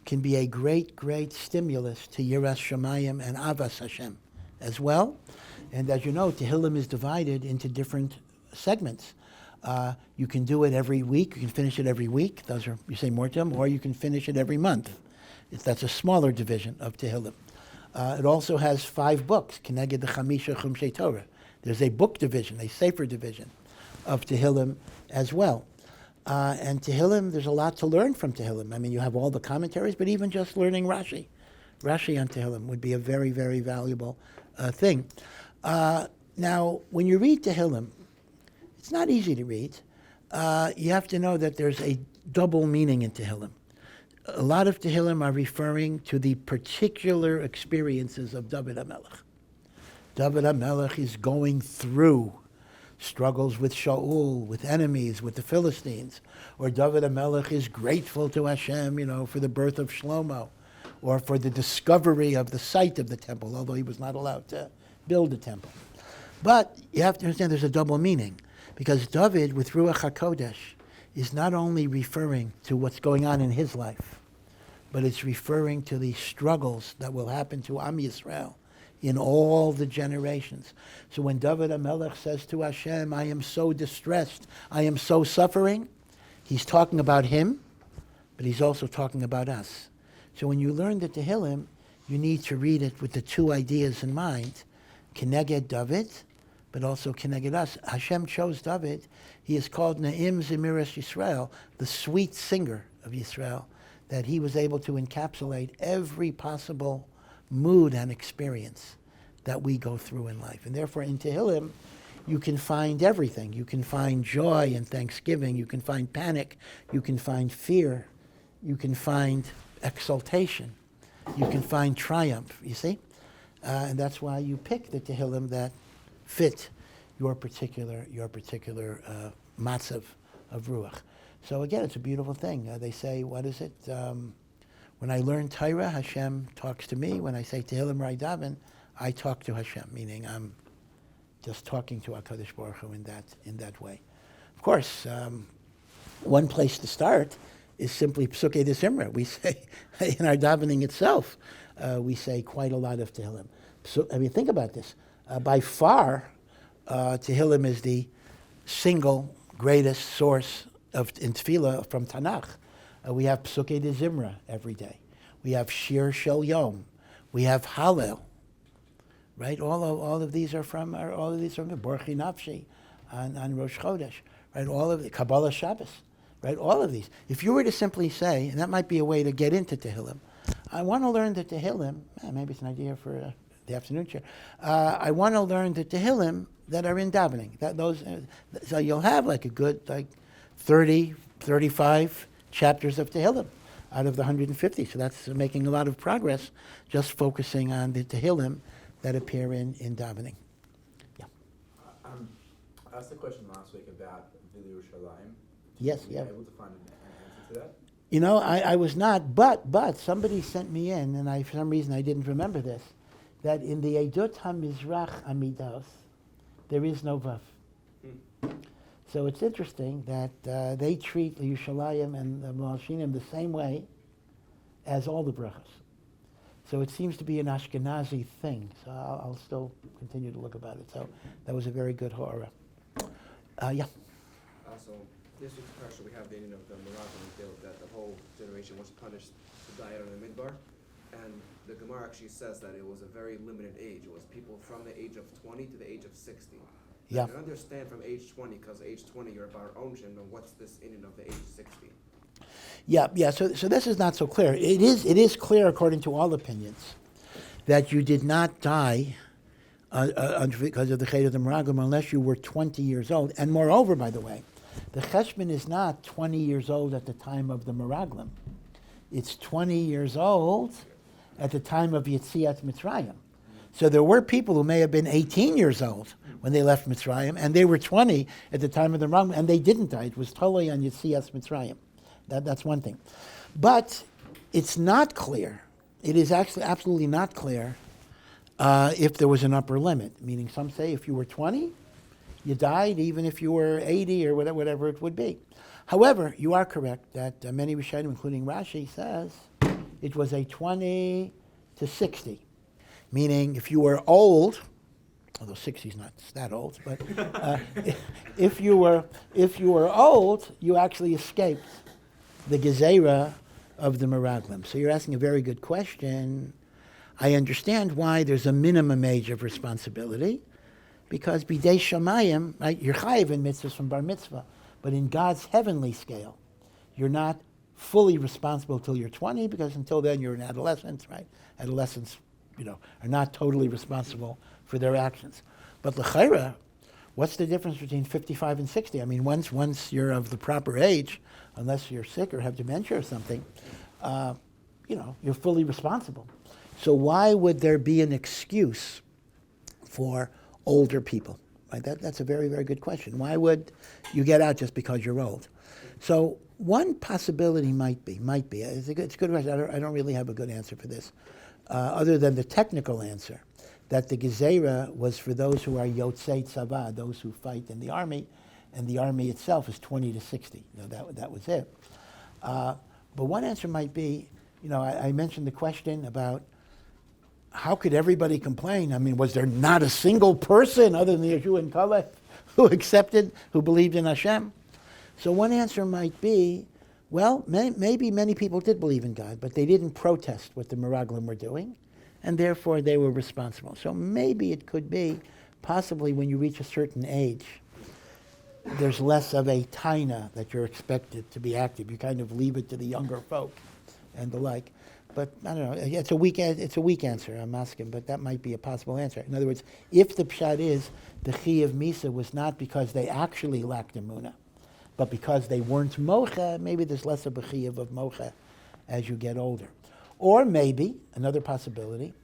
can be a great, great stimulus to Yiras Shamayim and Avas Hashem as well. And as you know, Tehillim is divided into different segments. You can do it every week. You can finish it every week. Those are, you say Mortem, or you can finish it every month. That's a smaller division of Tehillim. It also has 5 books, Keneged the Chamisha Chumshei Torah. There's a book division, a sefer division of Tehillim as well. And Tehillim, there's a lot to learn from Tehillim. I mean, you have all the commentaries, but even just learning Rashi on Tehillim would be a very, very valuable thing. Now, when you read Tehillim, it's not easy to read. You have to know that there's a double meaning in Tehillim. A lot of Tehillim are referring to the particular experiences of David HaMelech. David HaMelech is going through struggles with Shaul, with enemies, with the Philistines. Or David HaMelech is grateful to Hashem, you know, for the birth of Shlomo, or for the discovery of the site of the temple, although he was not allowed to build a temple. But you have to understand there's a double meaning, because David, with Ruach HaKodesh, is not only referring to what's going on in his life, but it's referring to the struggles that will happen to Am Yisrael in all the generations. So when David HaMelech says to Hashem, I am so distressed, I am so suffering, he's talking about him, but he's also talking about us. So when you learn the Tehillim, you need to read it with the 2 ideas in mind, Keneged David, but also Keneged us. Hashem chose David. He is called Na'im Zemiras Yisrael, the sweet singer of Yisrael, that he was able to encapsulate every possible mood and experience that we go through in life. And therefore, in Tehillim, you can find everything. You can find joy and thanksgiving. You can find panic. You can find fear. You can find exultation. You can find triumph, you see? And that's why you pick the Tehillim that fit your particular matzav of Ruach. So again, it's a beautiful thing. They say, what is it? When I learn Torah, Hashem talks to me. When I say Tehillim Rai Daven, I talk to Hashem, meaning I'm just talking to HaKadosh Baruch Hu in that way. Of course, one place to start is simply Psukei de Zimra. We say, in our davening itself, we say quite a lot of Tehillim. So, I mean, think about this. By far, Tehillim is the single greatest source in Tefillah from Tanakh. We have Psukei de Zimra every day. We have Shir Shel Yom. We have Hallel. Right? All of these are from Borchi Nafshi on Rosh Chodesh. Right? All of the Kabbalah Shabbos. Right? All of these. If you were to simply say, and that might be a way to get into Tehillim, I want to learn the Tehillim. Maybe it's an idea for the afternoon chair. I want to learn the Tehillim that are in davening. So you'll have like a good 30, 35 chapters of Tehillim out of the 150. So that's making a lot of progress, just focusing on the Tehillim that appear in davening. Yeah. I asked a question last week about Yerushalayim. Yes, Were yeah. you able to find an answer to that? You know, I was not, but somebody sent me in, and for some reason I didn't remember this, that in the Edut HaMizrach Amidos, there is no Vav. So it's interesting that they treat the Yerushalayim and the Malshinim the same way as all the brachas. So it seems to be an Ashkenazi thing. So I'll still continue to look about it. So that was a very good hara. Yeah. So this week's parsha, we have the ending of the Meraglim that the whole generation was punished to die out in the midbar. And the Gemara actually says that it was a very limited age. It was people from the age of 20 to the age of 60. Yeah. I can understand from age 20, because age 20 you're about ownership, and what's this ending of the age 60? Yeah. So this is not so clear. It is clear, according to all opinions, that you did not die because of the echad of the Meraglim unless you were 20 years old. And moreover, by the way, the cheshbon is not 20 years old at the time of the Meraglim. It's 20 years old at the time of Yetziat Mitzrayim. So there were people who may have been 18 years old when they left Mitzrayim, and they were 20 at the time of the Meraglim, and they didn't die. It was totally on Yetziat Mitzrayim. That's one thing. But it's not clear. It is actually absolutely not clear if there was an upper limit, meaning some say if you were 20, you died, even if you were 80 or whatever it would be. However, you are correct that many Rishonim, including Rashi, says it was a 20 to 60, meaning if you were old, although 60 is not that old, but if you were old, you actually escaped the gezerah of the Meraglim. So you're asking a very good question. I understand why there's a minimum age of responsibility, because bidei shamayim, right, you're chayiv in mitzvahs from bar mitzvah, but in God's heavenly scale, you're not fully responsible till you're 20, because until then you're an adolescent, right? Adolescents, are not totally responsible for their actions. But l'chayra, what's the difference between 55 and 60? I mean, once you're of the proper age, unless you're sick or have dementia or something, you're fully responsible. So why would there be an excuse for older people? Right? That's a very, very good question. Why would you get out just because you're old? So one possibility might be. It's a good question. I don't really have a good answer for this, other than the technical answer, that the gezerah was for those who are yotzei tzava, those who fight in the army, and the army itself is 20 to 60. That was it. But one answer might be, I mentioned the question about how could everybody complain? I mean, was there not a single person other than the Yeshua and Kaleh who believed in Hashem? So one answer might be, well, maybe many people did believe in God, but they didn't protest what the Meraglim were doing, and therefore they were responsible. So maybe it could be, possibly when you reach a certain age, there's less of a taina that you're expected to be active. You kind of leave it to the younger folk and the like. But I don't know. It's a weak answer. I'm asking, but that might be a possible answer. In other words, if the pshat is the chi of misa was not because they actually lacked emunah, but because they weren't mocha, maybe there's less of a chi of mocha as you get older. Or maybe another possibility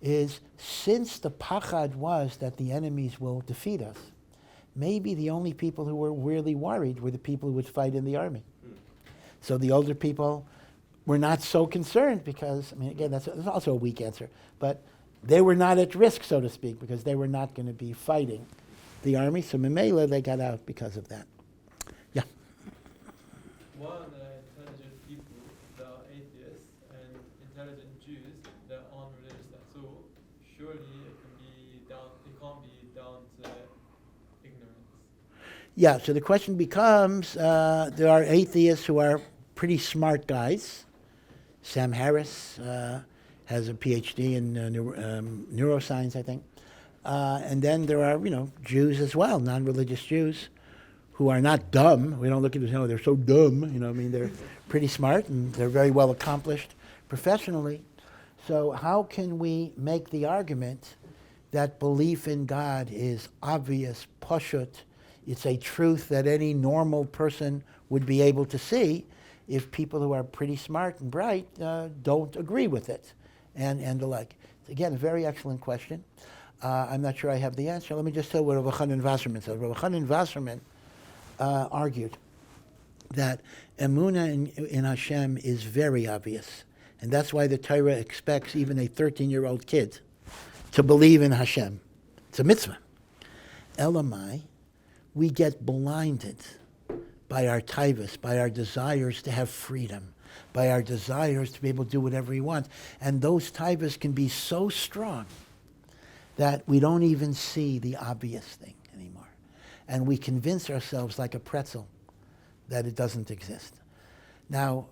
is, since the pachad was that the enemies will defeat us, maybe the only people who were really worried were the people who would fight in the army. So the older people were not so concerned because, again, that's also a weak answer, but they were not at risk, so to speak, because they were not going to be fighting the army. So Memela, they got out because of that. Yeah. One, intelligent people, they are atheists, and intelligent Jews, they're unreligious at all. Surely it can't be down to ignorance. Yeah, so the question becomes, there are atheists who are pretty smart guys. Sam Harris has a PhD in neuroscience, I think. And then there are, Jews as well, non-religious Jews, who are not dumb. We don't look at them and they're so dumb. They're pretty smart and they're very well accomplished professionally. So how can we make the argument that belief in God is obvious, pashut, it's a truth that any normal person would be able to see, if people who are pretty smart and bright don't agree with it, and the like? Again, a very excellent question. I'm not sure I have the answer. Let me just tell what Rabbi Chanan Wasserman said. Rabbi Chanan Wasserman argued that emunah in Hashem is very obvious, and that's why the Torah expects even a 13-year-old kid to believe in Hashem. It's a mitzvah. Elamai, we get blinded by our taivas, by our desires to have freedom, by our desires to be able to do whatever we want. And those taivas can be so strong that we don't even see the obvious thing anymore. And we convince ourselves like a pretzel that it doesn't exist. Now,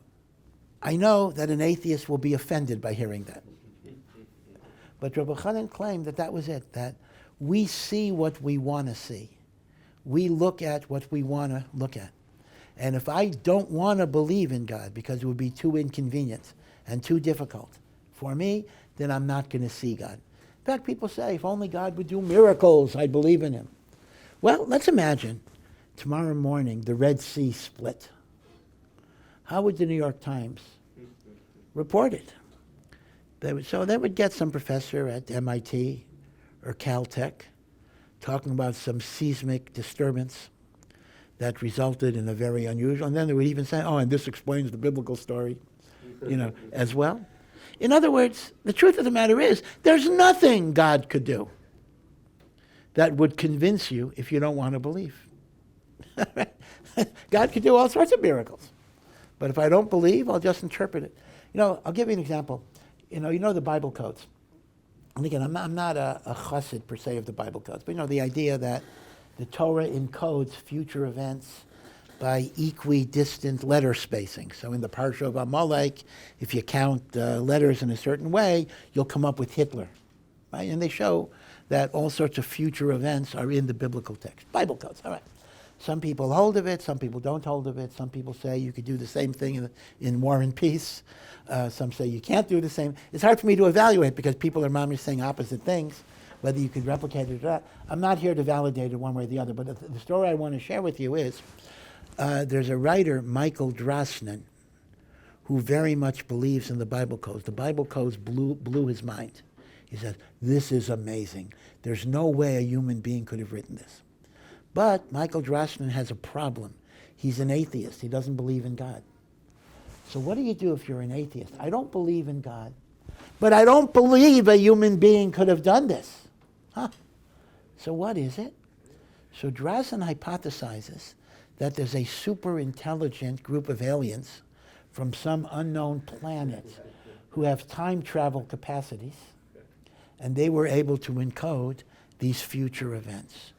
I know that an atheist will be offended by hearing that. But Rabbi Chanan claimed that that was it, that we see what we want to see. We look at what we want to look at. And if I don't want to believe in God because it would be too inconvenient and too difficult for me, then I'm not going to see God. In fact, people say, if only God would do miracles, I'd believe in him. Well, let's imagine tomorrow morning the Red Sea split. How would the New York Times report it? They would get some professor at MIT or Caltech talking about some seismic disturbance that resulted in a very unusual, and then they would even say, oh, and this explains the biblical story, as well. In other words, the truth of the matter is, there's nothing God could do that would convince you if you don't want to believe. God could do all sorts of miracles. But if I don't believe, I'll just interpret it. I'll give you an example. You know the Bible codes. And again, I'm not a chassid per se of the Bible codes, but the idea that the Torah encodes future events by equidistant letter spacing. So in the Parsha of Amalek, if you count letters in a certain way, you'll come up with Hitler. Right? And they show that all sorts of future events are in the biblical text. Bible codes, all right. Some people hold of it, some people don't hold of it. Some people say you could do the same thing in War and Peace. Some say you can't do the same. It's hard for me to evaluate because people are mamish saying opposite things, whether you could replicate it or not. I'm not here to validate it one way or the other, but the story I want to share with you is there's a writer, Michael Drosnin, who very much believes in the Bible codes. The Bible codes blew his mind. He says, this is amazing. There's no way a human being could have written this. But Michael Drosnin has a problem. He's an atheist. He doesn't believe in God. So what do you do if you're an atheist? I don't believe in God, but I don't believe a human being could have done this. So what is it? So Drosnin hypothesizes that there's a super intelligent group of aliens from some unknown planet who have time travel capacities, and they were able to encode these future events.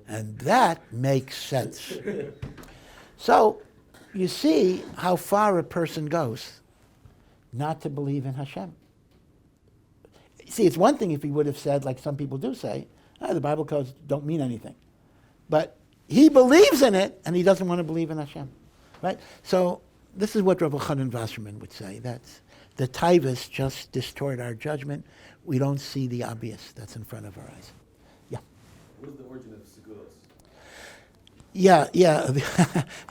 And that makes sense. So you see how far a person goes not to believe in Hashem. See, it's one thing if he would have said, like some people do say, the Bible codes don't mean anything. But he believes in it, and he doesn't want to believe in Hashem. Right? So this is what Rabbi Chanan Wasserman would say, that the taivas just distort our judgment. We don't see the obvious that's in front of our eyes. What is the origin of segulos?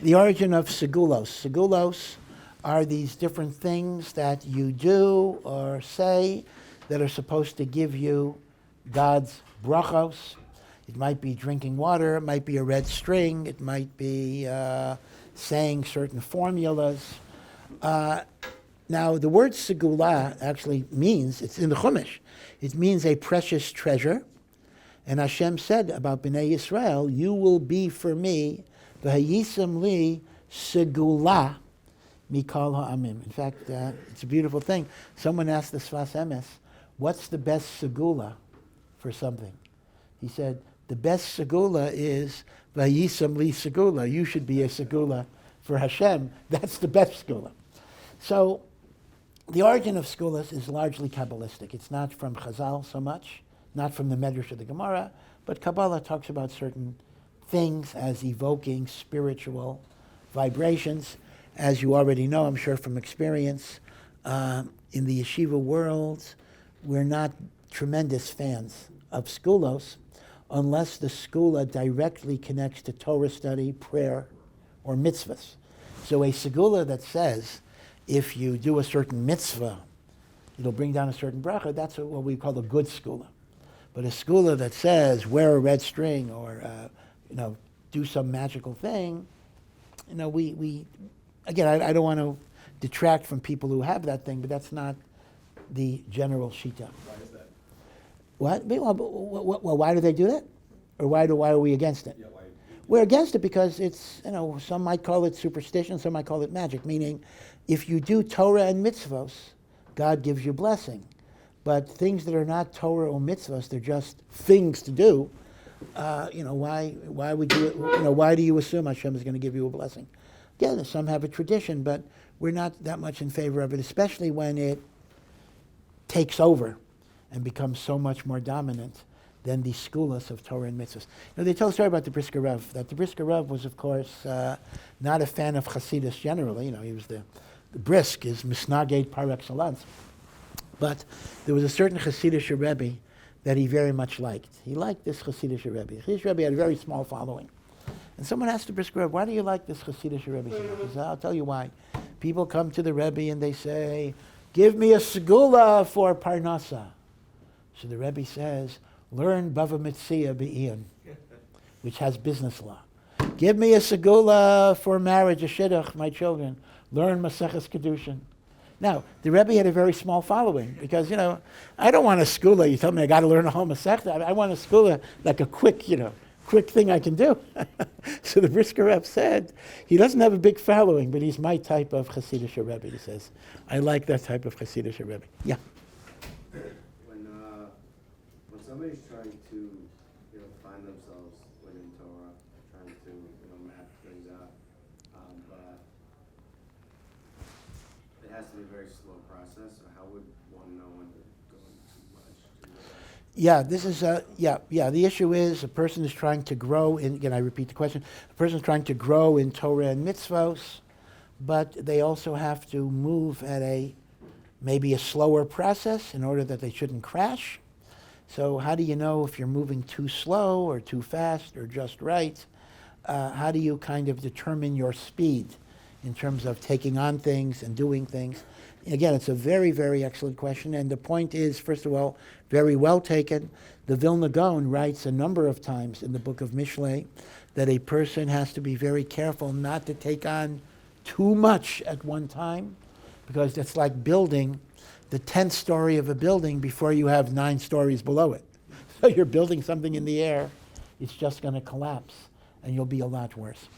The origin of segulos. Segulos are these different things that you do or say that are supposed to give you God's brachos. It might be drinking water, it might be a red string, it might be saying certain formulas. Now, the word segula actually means, it's in the Chumash, it means a precious treasure. And Hashem said about Bnei Yisrael, you will be for me, v'hayisam li segula mikol ha'amim. In fact, it's a beautiful thing. Someone asked the Sfas Emes, what's the best segula for something? He said, the best segula is v'hayisam li segula. You should be a segula for Hashem. That's the best segula. So the origin of segulas is largely Kabbalistic. It's not from Chazal so much, not from the Medrash of the Gemara, but Kabbalah talks about certain things as evoking spiritual vibrations. As you already know, I'm sure from experience, in the yeshiva world, we're not tremendous fans of skulos unless the skula directly connects to Torah study, prayer, or mitzvahs. So a segula that says, if you do a certain mitzvah, it'll bring down a certain bracha, that's what we call a good skula. But a skula that says, wear a red string, or do some magical thing, we again, I don't want to detract from people who have that thing, but that's not the general shita. Why is that? What? Well, why do they do that? Or why are we against it? Yeah, why? We're against it because it's, some might call it superstition, some might call it magic, meaning if you do Torah and mitzvos, God gives you blessing. But things that are not Torah or mitzvos, they're just things to do. Why would you, why do you assume Hashem is going to give you a blessing? Again, some have a tradition, but we're not that much in favor of it, especially when it takes over and becomes so much more dominant than the skulas of Torah and mitzvahs. They tell a story about the Brisker Rav, that the Brisker Rav was, of course, not a fan of Hasidus generally. He was the brisk is misnaged par excellence. But there was a certain Hasidic Rebbe that he very much liked. He liked this Hasidic Rebbe. The Hasidic Rebbe had a very small following. And someone asked the Brisker Rebbe, why do you like this Hasidic Rebbe so much? He said, I'll tell you why. People come to the Rebbe and they say, give me a segula for parnasa. So the Rebbe says, learn Bava Mitzia Be'iyun, which has business law. Give me a segula for marriage, a shidduch, my children. Learn Maseches Kedushin. Now, the Rebbe had a very small following because, I don't want a segula. You tell me I got to learn a whole Masechta. I want a segula like a quick thing I can do. So the Brisker Rebbe said, he doesn't have a big following, but he's my type of Hasidic Rebbe. He says, I like that type of Hasidic Rebbe. Yeah. When somebody's trying to, find themselves within Torah, trying to, map things out, but it has to be a very slow process. So how would one know when they're going too much? Yeah, this is the issue is a person is trying to grow in, again, I repeat the question, a person is trying to grow in Torah and mitzvos, but they also have to move at maybe a slower process in order that they shouldn't crash. So how do you know if you're moving too slow or too fast or just right? How do you kind of determine your speed in terms of taking on things and doing things? Again, it's a very, very excellent question. And the point is, first of all, very well taken. The Vilna Gaon writes a number of times in the book of Mishlei that a person has to be very careful not to take on too much at one time, because it's like building the 10th story of a building before you have 9 stories below it. So you're building something in the air, it's just going to collapse, and you'll be a lot worse.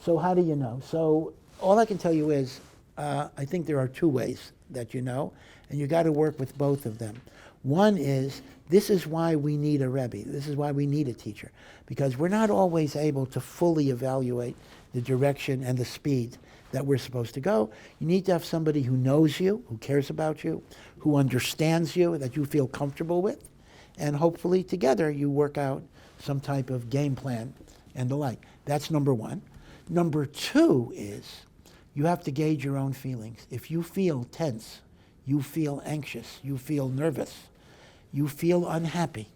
So how do you know? So all I can tell you is, I think there are 2 ways that you know, and you got to work with both of them. One is, this is why we need a Rebbe. This is why we need a teacher, because we're not always able to fully evaluate the direction and the speed that we're supposed to go. You need to have somebody who knows you, who cares about you, who understands you, that you feel comfortable with, and hopefully together you work out some type of game plan and the like. That's number one. Number 2 is, you have to gauge your own feelings. If you feel tense, you feel anxious, you feel nervous, you feel unhappy.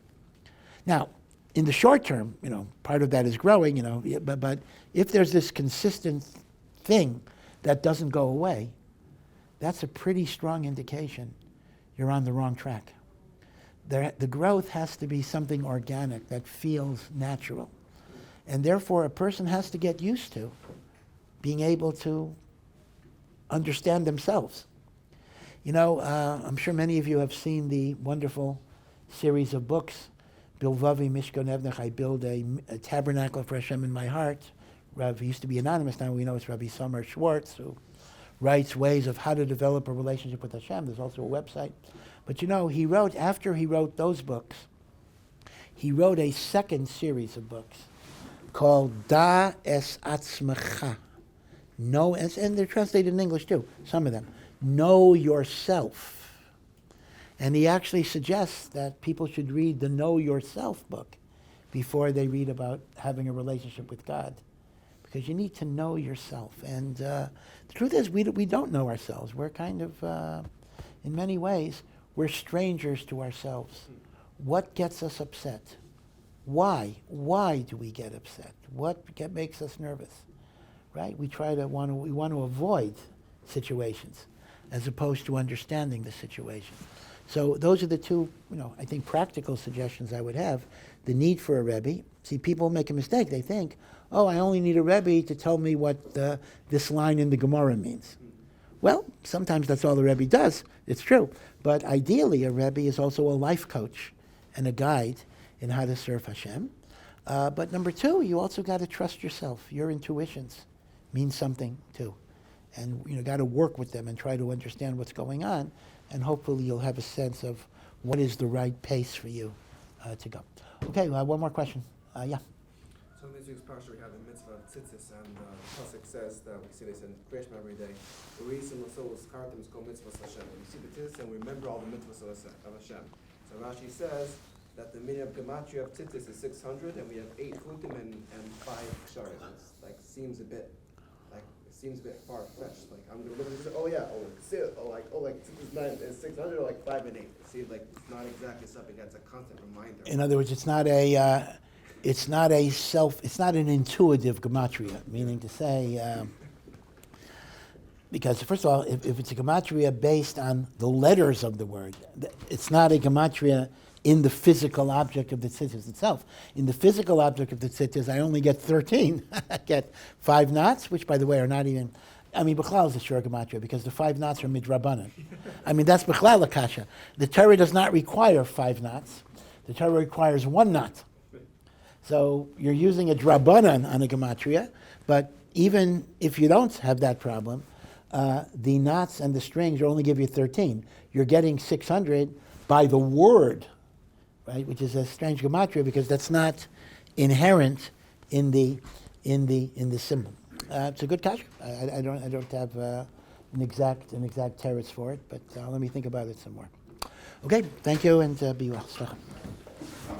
Now, in the short term, part of that is growing, but if there's this consistent thing that doesn't go away, that's a pretty strong indication you're on the wrong track. The growth has to be something organic that feels natural. And therefore, a person has to get used to being able to understand themselves. I'm sure many of you have seen the wonderful series of books, Bilvavi Mishkan Evnech, I build a tabernacle for Hashem in my heart. Rav used to be anonymous, now we know it's Rabbi Summer Schwartz, who writes ways of how to develop a relationship with Hashem. There's also a website. But after he wrote those books, he wrote a second series of books called Da Es Atzmecha. And they're translated in English too, some of them. Know Yourself. And he actually suggests that people should read the Know Yourself book before they read about having a relationship with God. Because you need to know yourself. And the truth is, we don't know ourselves. We're kind of, in many ways, we're strangers to ourselves. What gets us upset? Why? Why do we get upset? Makes us nervous? Right? We want to avoid situations as opposed to understanding the situation. So those are the two, I think practical suggestions I would have. The need for a Rebbe. See, people make a mistake. They think, oh, I only need a Rebbe to tell me what this line in the Gemara means. Well, sometimes that's all the Rebbe does. It's true. But ideally, a Rebbe is also a life coach and a guide in how to serve Hashem. But number two, you also got to trust yourself. Your intuitions mean something too. And you got to work with them and try to understand what's going on. And hopefully you'll have a sense of what is the right pace for you to go. Okay, one more question. Yeah. So in this week's parsha we have the mitzvah of tzitzis, and the pasuk says that we see this in creation every day. We see the tzitzis and we remember all the mitzvahs of Hashem. So Rashi says that the meaning of gematria of tzitzis is 600, and we have 8 chutim and 5 ksharim. It seems a bit far fetched. Like I'm gonna look at this. Tzitzis is 600, or like 5 and 8. It seems like it's not exactly something that's a constant reminder. In other words, it's not an intuitive gematria, meaning to say, because first of all, if it's a gematria based on the letters of the word, it's not a gematria in the physical object of the tzitzis itself. In the physical object of the tzitzis, I only get 13. I get 5 knots, which, by the way, are not even, Bechlal is a shur gematria, because the 5 knots are midrabanan. That's Bechlal Akasha. The Torah does not require 5 knots. The Torah requires 1 knot. So you're using a drabanan on a gematria, but even if you don't have that problem, the knots and the strings only give you 13. You're getting 600 by the word, right? Which is a strange gematria because that's not inherent in the symbol. It's a good kasha. I don't have an exact teretz for it, but let me think about it some more. Okay, thank you, and be well.